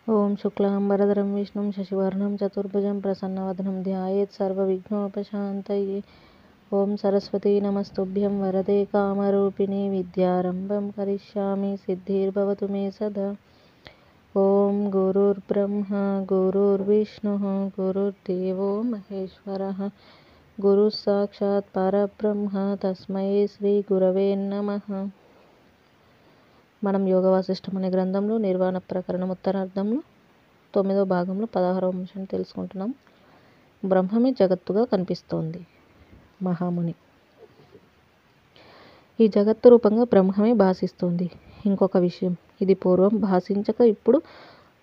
ఓం శుక్లాంబరధరం విష్ణుం శశివర్ణం చతుర్భుజం ప్రసన్నవదనం ధ్యాయేత్ సర్వవిఘ్నోపశాంతయే. ఓం సరస్వతీ నమస్తుభ్యం వరదే కామరూపిణి విద్యారంభం కరిష్యామి సిద్ధిర్భవతు మే సదా. ఓం గురుర్బ్రహ్మ గురుర్విష్ణుః గురుర్దేవో మహేశ్వరః గురుః సాక్షాత్ పరబ్రహ్మ తస్మై శ్రీ గురవే నమః. మనం యోగ వాసిష్టం అనే గ్రంథంలో నిర్వాణ ప్రకరణం ఉత్తరార్ధంలో 9వ భాగంలో 16వ అంశాన్ని తెలుసుకుంటున్నాం. బ్రహ్మమే జగత్తుగా కనిపిస్తోంది. మహాముని, ఈ జగత్తు రూపంగా బ్రహ్మమే భాసిస్తోంది. ఇంకొక విషయం, ఇది పూర్వం భాషించక ఇప్పుడు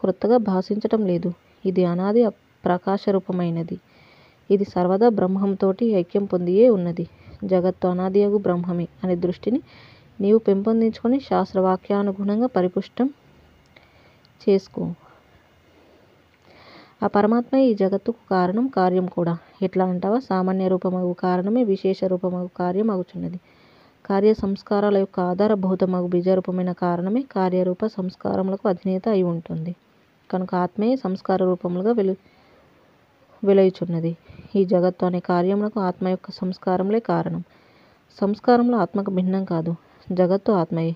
క్రొత్తగా భాషించటం లేదు. ఇది అనాది ప్రకాశరూపమైనది. ఇది సర్వదా బ్రహ్మంతోటి ఐక్యం పొందియే ఉన్నది. జగత్తు అనాదియగు బ్రహ్మమే అనే దృష్టిని నీవు పెంపొందించుకొని శాస్త్రవాక్యానుగుణంగా పరిపుష్టం చేసుకో. ఆ పరమాత్మ ఈ జగత్తుకు కారణం, కార్యం కూడా. ఎట్లా అంటావా? సామాన్య రూపమగు కారణమే విశేష రూపమగు కార్యం అగుచున్నది. కార్య సంస్కారాల యొక్క ఆధారభూతమగు బీజరూపమైన కారణమే కార్యరూప సంస్కారములకు అధినేత అయి ఉంటుంది. కనుక ఆత్మయే సంస్కార రూపములుగా వెలయుచున్నది. ఈ జగత్తు అనే కార్యములకు ఆత్మ యొక్క సంస్కారములే కారణం. సంస్కారములు ఆత్మకు భిన్నం కాదు. జగత్తు ఆత్మయే,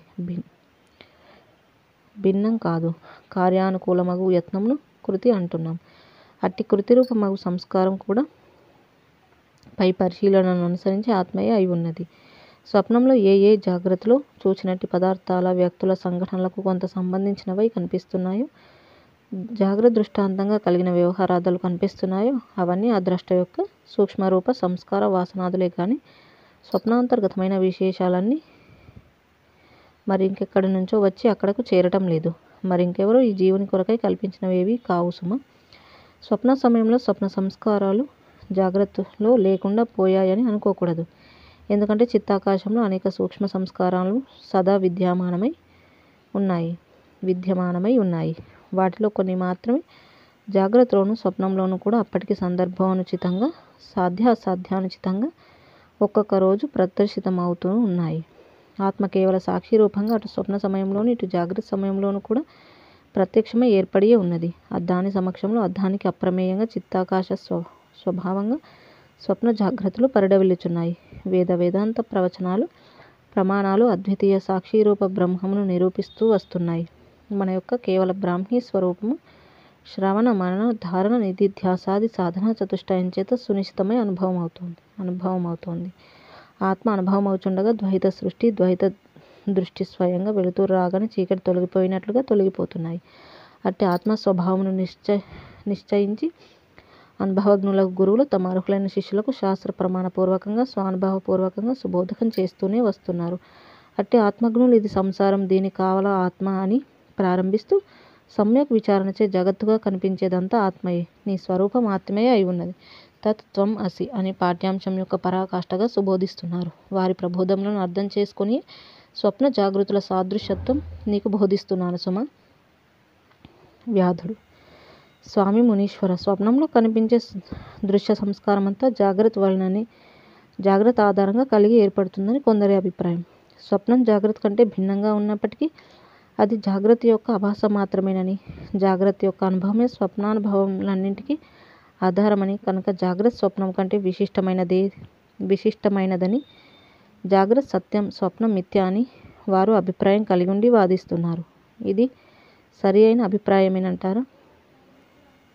భిన్నం కాదు. కార్యానుకూలమగు యత్నమును కృతి అంటున్నాం. అట్టి కృతి రూపమగు సంస్కారం కూడా పై పరిశీలనను అనుసరించి ఆత్మయే అయి ఉన్నది. స్వప్నంలో ఏ జాగ్రత్తలో చూచినట్టి పదార్థాల, వ్యక్తుల, సంఘటనలకు కొంత సంబంధించినవై కనిపిస్తున్నాయో, జాగ్రత్త దృష్టాంతంగా కలిగిన వ్యవహారాదులు కనిపిస్తున్నాయో, అవన్నీ ఆ ద్రష్ట యొక్క సూక్ష్మరూప సంస్కార వాసనాదులే కానీ స్వప్నాంతర్గతమైన విశేషాలన్నీ మరింకెక్కడి నుంచో వచ్చి అక్కడకు చేరటం లేదు. మరింకెవరో ఈ జీవుని కొరకై కల్పించినవేవి కావు సుమ. స్వప్న సమయంలో స్వప్న సంస్కారాలు జాగ్రత్తలో లేకుండా పోయాయని అనుకోకూడదు. ఎందుకంటే చిత్తాకాశంలో అనేక సూక్ష్మ సంస్కారాలు సదా విద్యమానమై ఉన్నాయి. వాటిలో కొన్ని మాత్రమే జాగ్రత్తలోను స్వప్నంలోనూ కూడా అప్పటికి సందర్భానుచితంగా, సాధ్యాసాధ్యానుచితంగా ఒక్కొక్క రోజు ప్రదర్శితమవుతూ ఉన్నాయి. ఆత్మ కేవల సాక్షి రూపంగా అటు స్వప్న సమయంలోను ఇటు జాగ్రత్త సమయంలోనూ కూడా ప్రత్యక్షమై ఏర్పడియే ఉన్నది. దాని సమక్షంలో అద్దానికి అప్రమేయంగా చిత్తాకాశ స్వభావంగా స్వప్న జాగ్రత్తలు పరిడవిల్లుచున్నాయి. వేదాంత ప్రవచనాలు, ప్రమాణాలు అద్వితీయ సాక్షిరూప బ్రహ్మమును నిరూపిస్తూ వస్తున్నాయి. మన యొక్క కేవల బ్రాహ్మీ స్వరూపము శ్రవణ మనన ధారణ నిధిధ్యాసాది సాధన చతుష్టయం చేత సునిశ్చితమై అనుభవం అవుతోంది. ఆత్మ అనుభవం అవుచుండగా ద్వైత సృష్టి, ద్వైత దృష్టి స్వయంగా వెలుతురు రాగానే చీకటి తొలగిపోయినట్లుగా తొలగిపోతున్నాయి. అట్టి ఆత్మస్వభావమును నిశ్చయించి అనుభవజ్ఞులకు గురువులు తమ అర్హులైన శిష్యులకు శాస్త్ర ప్రమాణపూర్వకంగా, స్వానుభవపూర్వకంగా సుబోధకం చేస్తూనే వస్తున్నారు. అట్టి ఆత్మజ్ఞులు ఇది సంసారం, దీని కావల ఆత్మ అని ప్రారంభిస్తూ సమ్యక్ విచారణచే జగత్తుగా కనిపించేదంతా ఆత్మయే, నీ స్వరూపం ఆత్మయే అయి ఉన్నది, తత్ త్వం అసి అని పాఠ్యాంశం యొక్క పరాకాష్ఠగా సుబోధిస్తున్నారు. వారి ప్రబోధములను అర్థం చేసుకుని స్వప్న జాగృతుల సాదృశ్యత్వం నీకు బోధిస్తున్నాను సుమ. వ్యాధుడు, స్వామి మునీశ్వర, స్వప్నంలో కనిపించే దృశ్య సంస్కారమంతా జాగ్రత్త ఆధారంగా కలిగి ఏర్పడుతుందని కొందరి అభిప్రాయం. స్వప్నం జాగ్రత్త కంటే భిన్నంగా ఉన్నప్పటికీ అది జాగ్రత్త యొక్క ఆభాస మాత్రమేనని, జాగ్రత్త యొక్క అనుభవమే స్వప్నానుభవములన్నింటికీ ఆధారమని, కనుక జాగ్రత్త స్వప్నం కంటే విశిష్టమైనదని, జాగ్రత్త సత్యం, స్వప్నం మిథ్య అని వారు అభిప్రాయం కలిగి ఉండి వాదిస్తున్నారు. ఇది సరి అయిన అభిప్రాయమేనంటారా?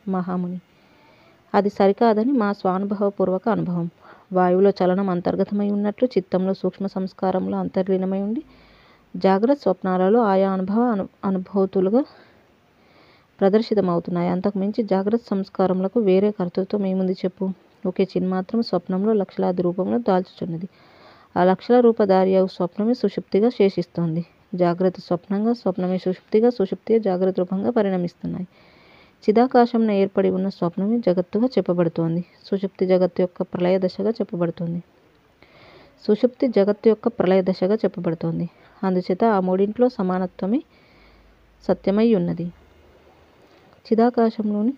మహాముని, అది సరికాదని మా స్వానుభవపూర్వక అనుభవం. వాయువులో చలనం అంతర్గతమై ఉన్నట్లు చిత్తంలో సూక్ష్మ సంస్కారములు అంతర్లీనమై ఉండి జాగ్రత్త స్వప్నాలలో ఆయా అనుభూతులుగా ప్రదర్శితమవుతున్నాయి. అంతకు మించి జాగ్రత్త సంస్కారములకు వేరే కర్తృత్వం ఏముంది చెప్పు? ఒకే చిన్మాత్రం స్వప్నంలో లక్షలాది రూపంలో దాల్చుచున్నది. ఆ లక్షల రూపధారి అవు స్వప్నమే సుషుప్తిగా శేషిస్తోంది. జాగ్రత్త స్వప్నంగా, స్వప్నమే సుషుప్తిగా, సుషుప్తిగా జాగ్రత్త రూపంగా పరిణమిస్తున్నాయి. చిదాకాశంలో ఏర్పడి ఉన్న స్వప్నమే జగత్తుగా చెప్పబడుతోంది. సుషుప్తి జగత్తు యొక్క ప్రళయ దశగా చెప్పబడుతోంది. అందుచేత ఆ మూడింట్లో సమానత్వమే సత్యమై ఉన్నది. చిదాకాశంలోని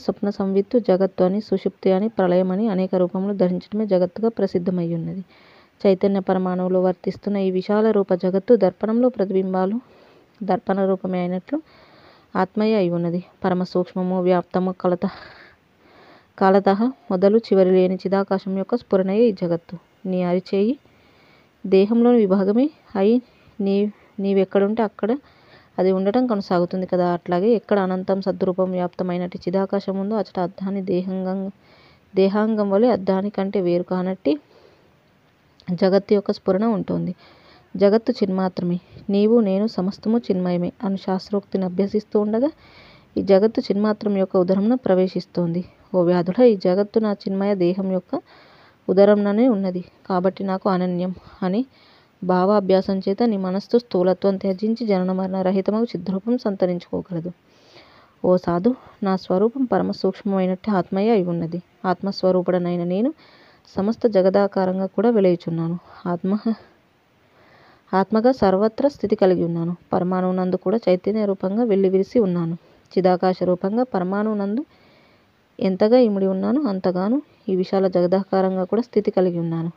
స్వప్న సంవిత్తు జగత్తు అని, సుషుప్తి అని, ప్రళయం అని అనేక రూపములు ధరించడమే జగత్తుగా ప్రసిద్ధమై ఉన్నది. చైతన్య పరమాణువులో వర్తిస్తున్న ఈ విశాల రూప జగత్తు దర్పణంలో ప్రతిబింబాలు దర్పణ రూపమే అయినట్లు ఆత్మయే అయి ఉన్నది. పరమ సూక్ష్మము, వ్యాప్తము, కాలతః మొదలు చివరి లేని చిదాకాశం యొక్క స్ఫురణయే ఈ జగత్తు. నీ అరిచేయి దేహంలోని విభాగమే అయి నీవెక్కడుంటే అక్కడ అది ఉండటం కొనసాగుతుంది కదా. అట్లాగే ఎక్కడ అనంతం సద్రూపం వ్యాప్తమైనట్టి చిదాకాశం ఉందో అచట అద్దాన్ని దేహాంగం వలె అద్దాని కంటే వేరు కానట్టి జగత్తు యొక్క స్ఫురణ ఉంటుంది. జగత్తు చిన్మాత్రమే. నీవు నేను సమస్తము చిన్మయమే అను శాస్త్రోక్తిని అభ్యసిస్తూ ఉండగా ఈ జగత్తు చిన్మాత్రం యొక్క ఉదరమున ప్రవేశిస్తోంది. ఓ వ్యాధుడ, ఈ జగత్తు నా చిన్మయ దేహం యొక్క ఉదరంలోనే ఉన్నది కాబట్టి నాకు అనన్యం అని భావాభ్యాసం చేత నీ మనస్సు స్థూలత్వం త్యజించి జనన మరణ రహితమగు చిద్రూపం సంతరించుకోగలదు. ఓ సాధు, నా స్వరూపం పరమ సూక్ష్మమైనట్టు ఆత్మయే అయి ఉన్నది. ఆత్మస్వరూపుడనైన నేను సమస్త జగదాకారంగా కూడా వెలయుచున్నాను. ఆత్మగా సర్వత్ర స్థితి కలిగి ఉన్నాను. పరమాణువునందు కూడా చైతన్య రూపంగా వెల్లివిరిసి ఉన్నాను. చిదాకాశ రూపంగా పరమాణువునందు ఎంతగా ఇమిడి ఉన్నాను అంతగాను ఈ విశాల జగదాకారంగా కూడా స్థితి కలిగి ఉన్నాను.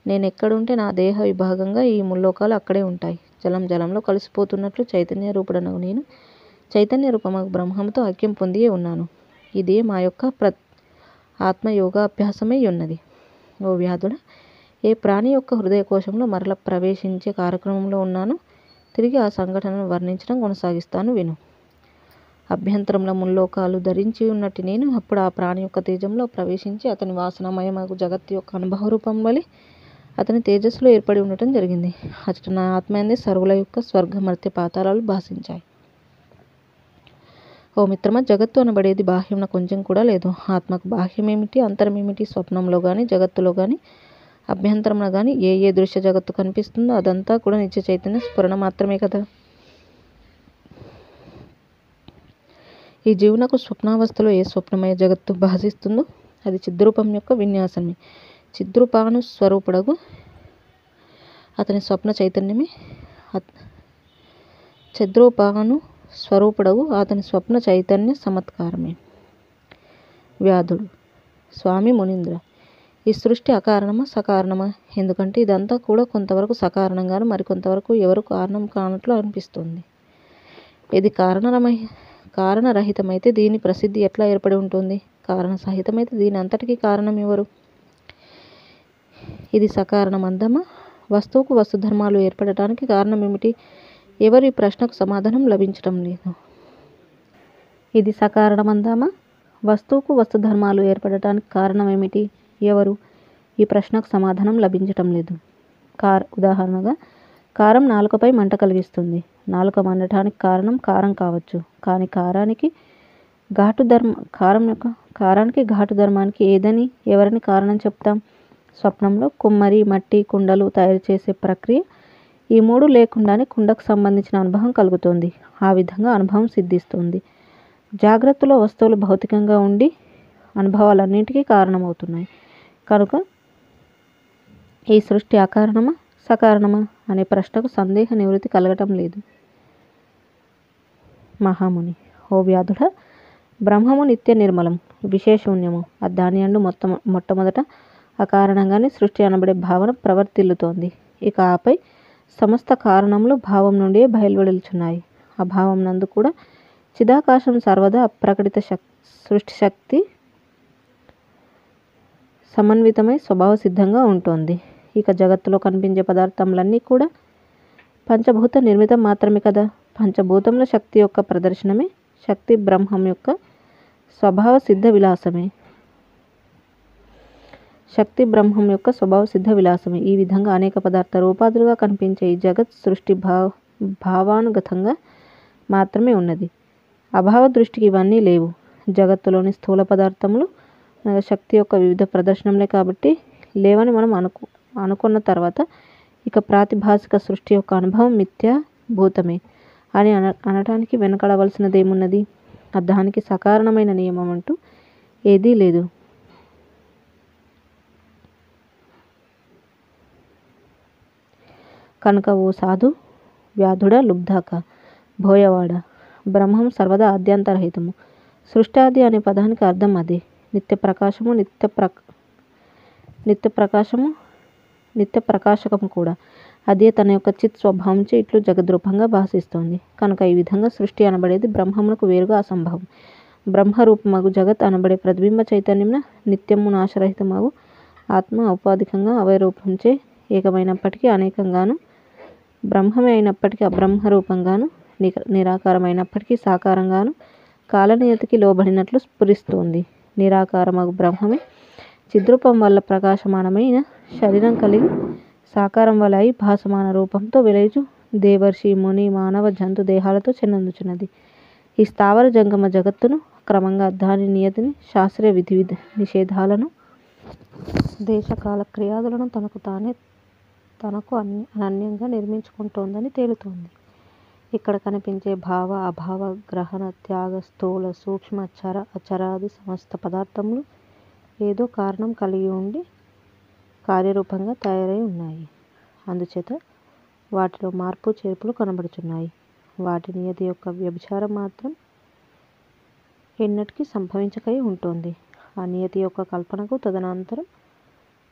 నేనెక్కడుంటే నా దేహ విభాగంగా ఈ ముల్లోకాలు అక్కడే ఉంటాయి. జలంలో కలిసిపోతున్నట్లు చైతన్య రూపుడనగు నేను చైతన్య రూపమగు బ్రహ్మముతో ఐక్యం పొందియే ఉన్నాను. ఇదే మా యొక్క ఆత్మయోగాభ్యాసమై ఉన్నది. ఓ వ్యాధుడ, ఏ ప్రాణి యొక్క హృదయ కోశంలో మరల ప్రవేశించే కార్యక్రమంలో ఉన్నానో తిరిగి ఆ సంఘటనను వర్ణించడం కొనసాగిస్తాను విను. అభ్యంతరంలో ముల్లోకాలు ధరించి ఉన్నట్టు నేను అప్పుడు ఆ ప్రాణి యొక్క తేజంలో ప్రవేశించి అతని వాసనామయమగు జగత్తు యొక్క అనుభవ రూపం వలె అతని తేజస్సులో ఏర్పడి ఉండటం జరిగింది. అచట నా ఆత్మయందే సర్వుల యొక్క స్వర్గ మర్త్య పాతాళాలు భాషించాయి. ఓ మిత్రమా, జగత్తు అనబడేది బాహ్యంన కొంచెం కూడా లేదు. ఆత్మకు బాహ్యమేమిటి, అంతరమేమిటి? స్వప్నంలో కానీ జగత్తులో కానీ అభ్యంతరంలో కానీ ఏ దృశ్య జగత్తు కనిపిస్తుందో అదంతా కూడా నిత్య చైతన్య స్ఫురణ మాత్రమే కదా. ఈ జీవునకు స్వప్నావస్థలో ఏ స్వప్నమయ జగత్తు భాషిస్తుందో అది చిద్రూపం యొక్క విన్యాసమే. చిద్రూపానుస్వరూపుడగు అతని స్వప్న చైతన్యమే చిద్రూపానుస్వరూపుడగు అతని స్వప్న చైతన్య చమత్కారమే. వ్యాధుడు: స్వామి మునీంద్ర, ఈ సృష్టి అకారణమా సకారణమా? ఎందుకంటే ఇదంతా కూడా కొంతవరకు సకారణంగాను మరికొంతవరకు ఎవరు కారణం కానట్లు అనిపిస్తుంది. ఇది కారణరహితమైతే దీని ప్రసిద్ధి ఎట్లా ఏర్పడి ఉంటుంది? కారణ సహితమైతే దీని అంతటికీ కారణం ఎవరు? ఇది సకారణమందమా? వస్తువుకు వస్తుధర్మాలు ఏర్పడటానికి కారణం ఏమిటి? ఎవరు? ఈ ప్రశ్నకు సమాధానం లభించటం లేదు. ఇది సకారణమందామా? వస్తువుకు వస్తుధర్మాలు ఏర్పడటానికి కారణం ఏమిటి? ఎవరు? ఈ ప్రశ్నకు సమాధానం లభించటం లేదు. ఉదాహరణగా, కారం నాలుకపై మంట కలిగిస్తుంది. నాలుక మండటానికి కారణం కారం కావచ్చు, కానీ కారానికి ఘాటు ధర్మానికి ఏదని ఎవరిని కారణం చెప్తాం? స్వప్నంలో కుమ్మరి మట్టి కుండలు తయారు చేసే ప్రక్రియ ఈ మూడు లేకుండానే కుండకు సంబంధించిన అనుభవం కలుగుతుంది. ఆ విధంగా అనుభవం సిద్ధిస్తుంది. జాగ్రత్తలో వస్తువులు భౌతికంగా ఉండి అనుభవాలన్నింటికీ కారణమవుతున్నాయి. కనుక ఈ సృష్టి అకారణమా సకారణమా అనే ప్రశ్నకు సందేహ నివృత్తి కలగటం లేదు. మహాముని: ఓ వ్యాధుడ, బ్రహ్మము నిత్య నిర్మలం విశేషూన్యము. దాని యందు మొట్టమొదట అకారణంగానే సృష్టి అనబడే భావన ప్రవర్తిల్లుతోంది. ఇక ఆపై సమస్త కారణములు భావం నుండి బయలువెడుచున్నాయి. ఆ భావం నందు కూడా చిదాకాశం సర్వదా అప్రకటిత సృష్టి శక్తి సమన్వితమై స్వభావ సిద్ధంగా ఉంటుంది. ఇక జగత్తులో కనిపించే పదార్థములన్నీ కూడా పంచభూత నిర్మితం మాత్రమే కదా. పంచభూతముల శక్తి యొక్క ప్రదర్శనమే శక్తి బ్రహ్మం యొక్క స్వభావ సిద్ధ విలాసమే. ఈ విధంగా అనేక పదార్థ రూపాదులుగా కనిపించే ఈ జగత్ సృష్టి భావానుగతంగా మాత్రమే ఉన్నది. అభావ దృష్టికి ఇవన్నీ లేవు. జగత్తులోని స్థూల పదార్థములు శక్తి యొక్క వివిధ ప్రదర్శనలే కాబట్టి లేవని మనం అనుకున్న తర్వాత ఇక ప్రాతిభాసిక సృష్టి యొక్క అనుభవం మిథ్యా భూతమే అని అనటానికి వెనకడవలసినదేమున్నది? దానికి సకారణమైన నియమం అంటూ ఏదీ లేదు. కనుక ఓ సాధు, వ్యాధుడ, లుబ్ధాక, భోయవాడ, బ్రహ్మం సర్వదా ఆద్యంతరహితము. సృష్టాది అనే పదానికి అర్థం అదే. నిత్య ప్రకాశము నిత్య ప్రకాశకం కూడా. అదే తన యొక్క చిత్ స్వభావంచే ఇట్లు జగద్రూపంగా భాషిస్తోంది కనుక ఈ విధంగా సృష్టి అనబడేది బ్రహ్మమునకు వేరుగా అసంభవం. బ్రహ్మరూపమగు జగత్ అనబడే ప్రతిబింబ చైతన్యమున నిత్యము నాశరహితమగు ఆత్మ ఔపాధికంగా అవయరూపంచే ఏకమైనప్పటికీ అనేకంగాను, బ్రహ్మమే అయినప్పటికీ అబ్రహ్మరూపంగాను, నిరాకారమైనప్పటికీ సాకారంగాను కాలనియతికి లోబడినట్లు స్ఫురిస్తోంది. నిరాకారమగు బ్రహ్మమే చిద్రూపం వల్ల ప్రకాశమానమైన శరీరం కలిగి సాకారం వల్ల అయి భాసమాన రూపంతో వెలయుచు దేవర్షి ముని మానవ జంతు దేహాలతో చెందుచున్నది. ఈ స్థావర జంగమ జగత్తును క్రమంగా దాని నియతిని, శాస్త్రీయ విధి నిషేధాలను, దేశకాల క్రియాదులను తనకు అనన్యంగా నిర్మించుకుంటోందని తేలుతోంది. ఇక్కడ కనిపించే భావ అభావ గ్రహణ త్యాగ స్థూల సూక్ష్మ చర అచరాది సమస్త పదార్థములు ఏదో కారణం కలిగి ఉండి కార్యరూపంగా తయారై ఉన్నాయి. అందుచేత వాటిలో మార్పు చేర్పులు కనబడుచున్నాయి. వాటి నియతి యొక్క వ్యభిచారం మాత్రం ఎన్నటికీ సంభవించకై ఉంటుంది. ఆ నియతి యొక్క కల్పనకు తదనంతరం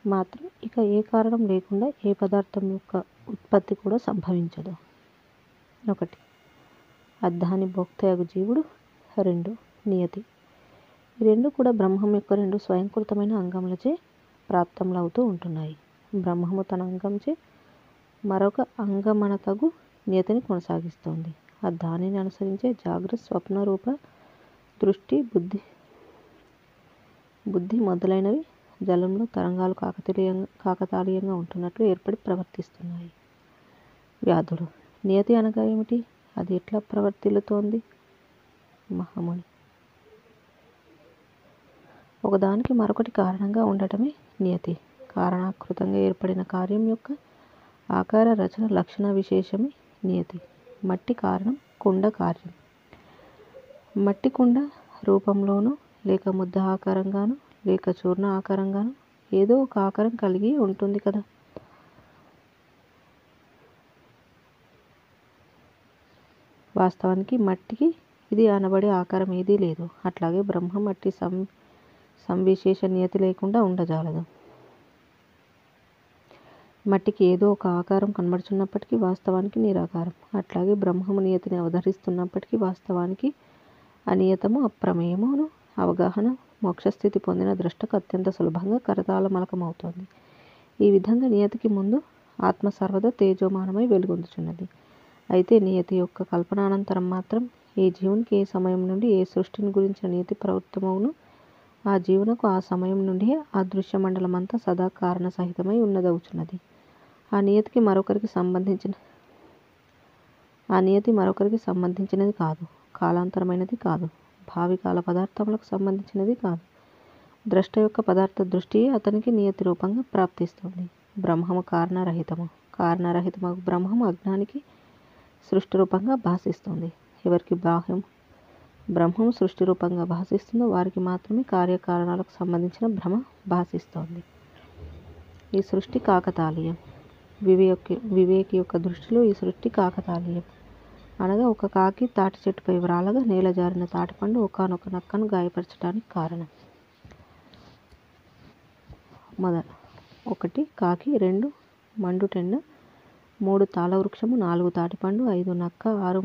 మాత్రం ఇక ఏ కారణం లేకుండా ఏ పదార్థం యొక్క ఉత్పత్తి కూడా సంభవించదు. 1. అద్దాని భోక్తయగు జీవుడు. 2. నియతి. ఈ రెండు కూడా బ్రహ్మం యొక్క రెండు స్వయంకృతమైన అంగములచే ప్రాప్తములవుతూ ఉంటున్నాయి. బ్రహ్మము తన అంగంచే మరొక అంగమనతగు నియతిని కొనసాగిస్తోంది. ఆ దానిని అనుసరించే జాగ్రత్త స్వప్న రూప దృష్టి బుద్ధి మొదలైనవి జలంలో తరంగాలు కాకతాళీయంగా ఉంటున్నట్లు ఏర్పడి ప్రవర్తిస్తున్నాయి. వ్యాధులు. నియతి అనగా ఏమిటి? అది ఎట్లా ప్రవర్తిల్లుతోంది? మహాముని. ఒకదానికి మరొకటి కారణంగా ఉండటమే నియతి. కారణాకృతంగా ఏర్పడిన కార్యం యొక్క ఆకార రచన లక్షణ విశేషమే నియతి. మట్టి కారణం, కుండ కార్యం. మట్టి కుండ రూపంలోనూ లేక ముద్ద ఆకారంగాను లేక చూర్ణ ఆకారంగాను ఏదో ఒక ఆకారం కలిగి ఉంటుంది కదా. వాస్తవానికి మట్టికి ఇది అనబడే ఆకారం ఏదీ లేదు. అట్లాగే బ్రహ్మ మట్టి సంవిశేష నియతి లేకుండా ఉండజాలదు. మట్టికి ఏదో ఒక ఆకారం కనబడుచున్నప్పటికీ వాస్తవానికి నిరాకారం. అట్లాగే బ్రహ్మము నియతిని అవధరిస్తున్నప్పటికీ వాస్తవానికి అనియతము అప్రమేయమును అవగాహన మోక్షస్థితి పొందిన ద్రష్టకు అత్యంత సులభంగా కరతాళమలకమవుతోంది. ఈ విధంగా నియతికి ముందు ఆత్మ సర్వదా తేజోమానమై వెలుగొందుచున్నది. అయితే నియతి యొక్క కల్పనానంతరం మాత్రం ఏ జీవునికి ఏ సమయం నుండి ఏ సృష్టిని గురించిన నియతి ప్రవృత్తమవును ఆ జీవునకు ఆ సమయం నుండి ఆ దృశ్య మండలమంతా సదా కారణ సహితమై ఉన్నదవుచున్నది. ఆ నియతి మరొకరికి సంబంధించినది కాదు, కాలాంతరమైనది కాదు, భావి కాల పదార్థములకు సంబంధించినది కాదు. ద్రష్ట యొక్క పదార్థ దృష్టి అతనికి నియతి రూపంగా ప్రాప్తిస్తుంది. బ్రహ్మము కారణరహితము. కారణరహితమగు బ్రహ్మము అజ్ఞానికి సృష్టి రూపంగా భాషిస్తుంది. ఎవరికి బ్రహ్మము సృష్టి రూపంగా భాషిస్తుందో వారికి మాత్రమే కార్యకారణాలకు సంబంధించిన భ్రమ భాషిస్తోంది. ఈ సృష్టి కాకతాళీయం. వివేకి యొక్క దృష్టిలో ఈ సృష్టి కాకతాళీయం. అనగా ఒక కాకి తాటి చెట్టుపై వ్రాలగా నేల జారిన తాటిపండు ఒకానొక నక్కను గాయపరచడానికి కారణం. 1 కాకి, 2 మండుటెండ, 3 తాళవృక్షము, 4 తాటిపండు, 5 నక్క, 6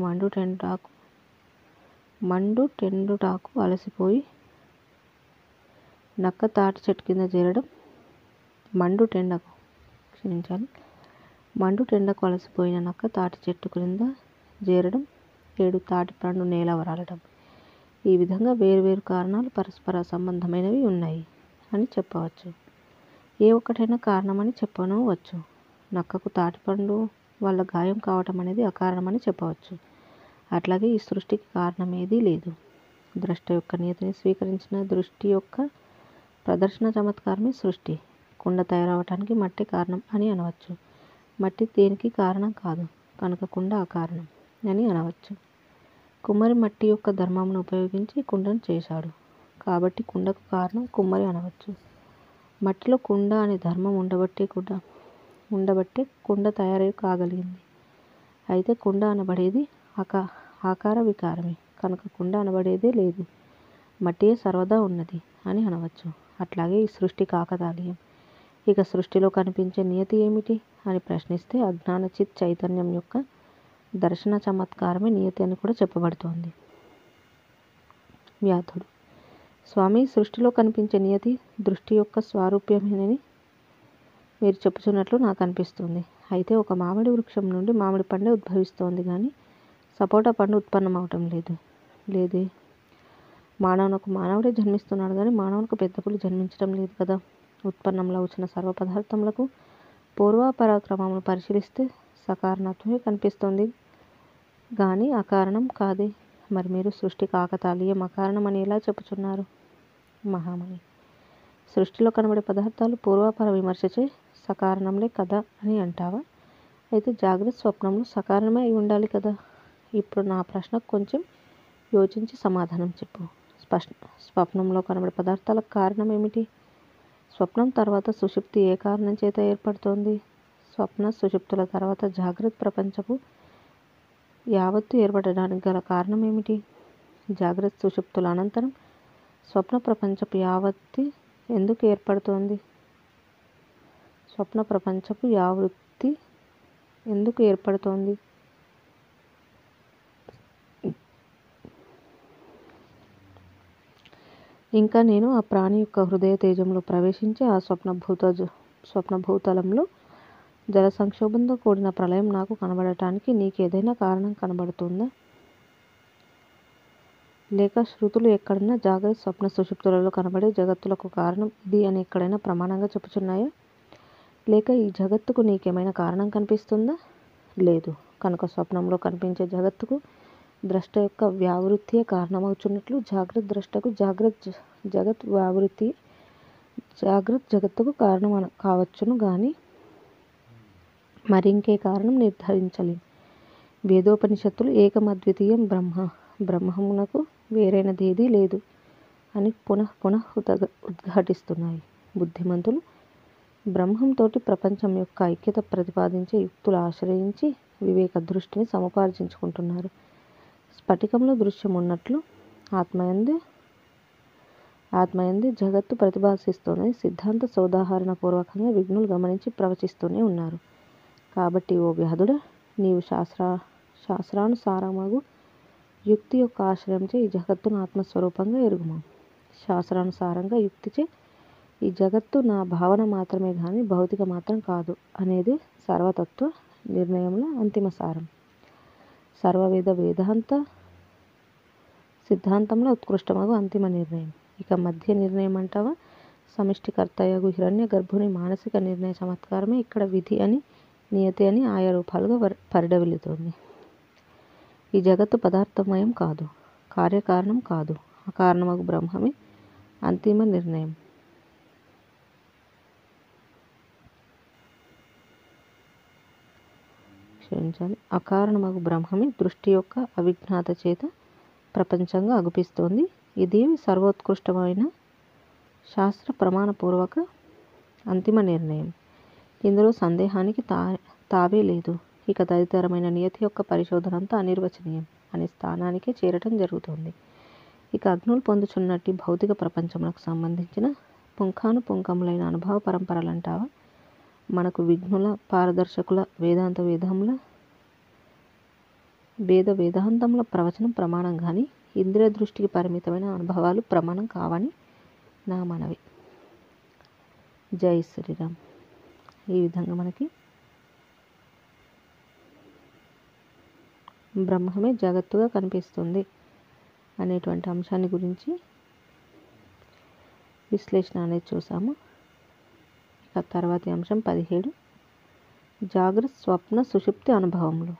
మండుటెండుటాకు అలసిపోయి నక్క తాటి చెట్టు కింద చేరడం. మండుటెండకు అలసిపోయిన నక్క తాటి చెట్టు క్రింద చేరడం. 7 తాటిపండు నేల వరాలడం. ఈ విధంగా వేరువేరు కారణాలు పరస్పర సంబంధమైనవి ఉన్నాయి అని చెప్పవచ్చు. ఏ ఒక్కటైనా కారణమని చెప్పనవచ్చు. నక్కకు తాటిపండు వల్ల గాయం కావటం అనేది అకారణమని చెప్పవచ్చు. అట్లాగే ఈ సృష్టికి కారణం ఏదీ లేదు. ద్రష్ట యొక్క నియతిని స్వీకరించిన దృష్టి యొక్క ప్రదర్శన చమత్కారమే సృష్టి. కుండ తయారవటానికి మట్టి కారణం అని అనవచ్చు. మట్టి దేనికి కారణం కాదు కనుక కుండ అకారణం అని అనవచ్చు. కుమ్మరి మట్టి యొక్క ధర్మమును ఉపయోగించి కుండను చేశాడు కాబట్టి కుండకు కారణం కుమ్మరి అనవచ్చు. మట్టిలో కుండ అనే ధర్మం ఉండబట్టే కుండ తయారై కాగలిగింది. అయితే కుండ అనబడేది ఆకార వికారమే కనుక కుండ అనబడేదే లేదు, మట్టియే సర్వదా ఉన్నది అని అనవచ్చు. అట్లాగే ఈ సృష్టి కాకతాళీయం. ఇక సృష్టిలో కనిపించే నియతి ఏమిటి అని ప్రశ్నిస్తే అజ్ఞాన చిత్ చైతన్యం యొక్క దర్శన చమత్కారమే నియతి అని కూడా చెప్పబడుతోంది. వ్యాధుడు: స్వామి, సృష్టిలో కనిపించే నియతి దృష్టి యొక్క స్వారూప్యమేనని మీరు చెప్పుచున్నట్లు నాకు అనిపిస్తుంది. అయితే ఒక మామిడి వృక్షం నుండి మామిడి పండే ఉద్భవిస్తోంది కానీ సపోటా పండు ఉత్పన్నం అవటం లేదే. మానవునకు మానవుడే జన్మిస్తున్నాడు కానీ మానవునకు పెద్ద పులి జన్మించడం లేదు కదా. ఉత్పన్నంలో వచ్చిన సర్వ పదార్థములకు పూర్వాపరాక్రమమును పరిశీలిస్తే సకారణత్వమే కనిపిస్తుంది కానీ అకారణం కాదే. మరి మీరు సృష్టి కాకతాళీయం అకారణం అని ఎలా చెప్పుచున్నారు? మహామణి: సృష్టిలో కనబడే పదార్థాలు పూర్వాపర విమర్శచే సకారణంలే కదా అని అంటావా? అయితే జాగ్రత్త స్వప్నంలో సకారణమే అయి ఉండాలి కదా. ఇప్పుడు నా ప్రశ్నకు కొంచెం యోచించి సమాధానం చెప్పు. స్వప్నంలో కనబడే పదార్థాలకు కారణం ఏమిటి? స్వప్నం తర్వాత సుషుప్తి ఏ కారణం చేత ఏర్పడుతోంది? స్వప్న సుషుప్తుల తర్వాత జాగ్రత్త ప్రపంచపు యావత్తు ఏర్పడడానికి గల కారణం ఏమిటి? జాగ్రత్త సుషుప్తుల అనంతరం స్వప్న ప్రపంచపు యావత్తి ఎందుకు ఏర్పడుతోంది? స్వప్న ప్రపంచపు యావృత్తి ఎందుకు ఏర్పడుతోంది? ఇంకా నేను ఆ ప్రాణి యొక్క హృదయ తేజంలో ప్రవేశించి ఆ స్వప్నభూతలంలో జల సంక్షోభంతో కూడిన ప్రళయం నాకు కనబడటానికి నీకేదైనా కారణం కనబడుతుందా? లేక శృతులు ఎక్కడైనా జాగ్రత్త స్వప్న సుషుప్తులలో కనబడే జగత్తులకు కారణం ఇది అని ఎక్కడైనా ప్రమాణంగా చెప్పుచున్నాయా? లేక ఈ జగత్తుకు నీకేమైనా కారణం కనిపిస్తుందా? లేదు. కనుక స్వప్నంలో కనిపించే జగత్తుకు ద్రష్ట యొక్క వ్యావృత్తియే కారణమవుచున్నట్లు జాగ్రత్త ద్రష్టకు జగత్ వ్యావృత్తి జాగ్రత్త జగత్తుకు కారణం కావచ్చును గాని మరింకే కారణం నిర్ధారించలేం. వేదోపనిషత్తులు ఏకమద్వితీయం బ్రహ్మమునకు వేరైనదేదీ లేదు అని పునః ఉద్ఘాటిస్తున్నాయి. బుద్ధిమంతులు బ్రహ్మంతోటి ప్రపంచం యొక్క ఐక్యత ప్రతిపాదించే యుక్తులు ఆశ్రయించి వివేక దృష్టిని సముపార్జించుకుంటున్నారు. స్ఫటికంలో దృశ్యం ఉన్నట్లు ఆత్మయందే జగత్తు ప్రతిభాసిస్తోందని సిద్ధాంత సోదాహరణ పూర్వకంగా విఘ్నులు గమనించి ప్రవచిస్తూనే ఉన్నారు. కాబట్టి ఓ వ్యాధుడా, నీవు శాస్త్రానుసారమగు యుక్తి యొక్క ఆశ్రయంచే ఈ జగత్తును ఆత్మస్వరూపంగా ఎరుగుము. శాస్త్రానుసారంగా యుక్తిచే ఈ జగత్తు నా భావన మాత్రమే కానీ భౌతిక మాత్రం కాదు అనేది సర్వతత్వ నిర్ణయంలో అంతిమ సారం. సర్వవేద వేదాంత సిద్ధాంతంలో ఉత్కృష్టమగు అంతిమ నిర్ణయం. ఇక మధ్య నిర్ణయం అంటావా? సమిష్టికర్తయగు హిరణ్య గర్భుని మానసిక నిర్ణయ చమత్కారమే ఇక్కడ విధి అని నియతి అని ఆయా రూపాలుగా పరిడవిల్లుతోంది. ఈ జగత్తు పదార్థమయం కాదు, కార్యకారణం కాదు, అకారణమగు బ్రహ్మమే అంతిమ నిర్ణయం. అకారణమగు బ్రహ్మమే దృష్టి యొక్క అవిజ్ఞాత చేత ప్రపంచంగా అగుపిస్తోంది. ఇది సర్వోత్కృష్టమైన శాస్త్ర ప్రమాణపూర్వక అంతిమ నిర్ణయం. ఇందులో సందేహానికి తావే లేదు. ఇక తదితరమైన నియతి యొక్క పరిశోధన అంతా అనిర్వచనీయం అనే స్థానానికే చేరటం జరుగుతోంది. ఇక అగ్నులు పొందుచున్నట్టి భౌతిక ప్రపంచములకు సంబంధించిన పుంఖానుపుంఖములైన అనుభవ పరంపరలంటావా? మనకు విఘ్నుల పారదర్శకుల వేదాంతముల ప్రవచనం ప్రమాణం కానీ ఇంద్రియ దృష్టికి పరిమితమైన అనుభవాలు ప్రమాణం కావని నా మనవి. జై శ్రీరామ్. ఈ విధంగా మనకి బ్రహ్మమే జగత్తుగా కనిపిస్తుంది అనేటువంటి అంశాన్ని గురించి విశ్లేషణ అనేది చూసాము. ఇక తర్వాతి అంశం 17 జాగ్రత్త స్వప్న సుషుప్తి అనుభవములు.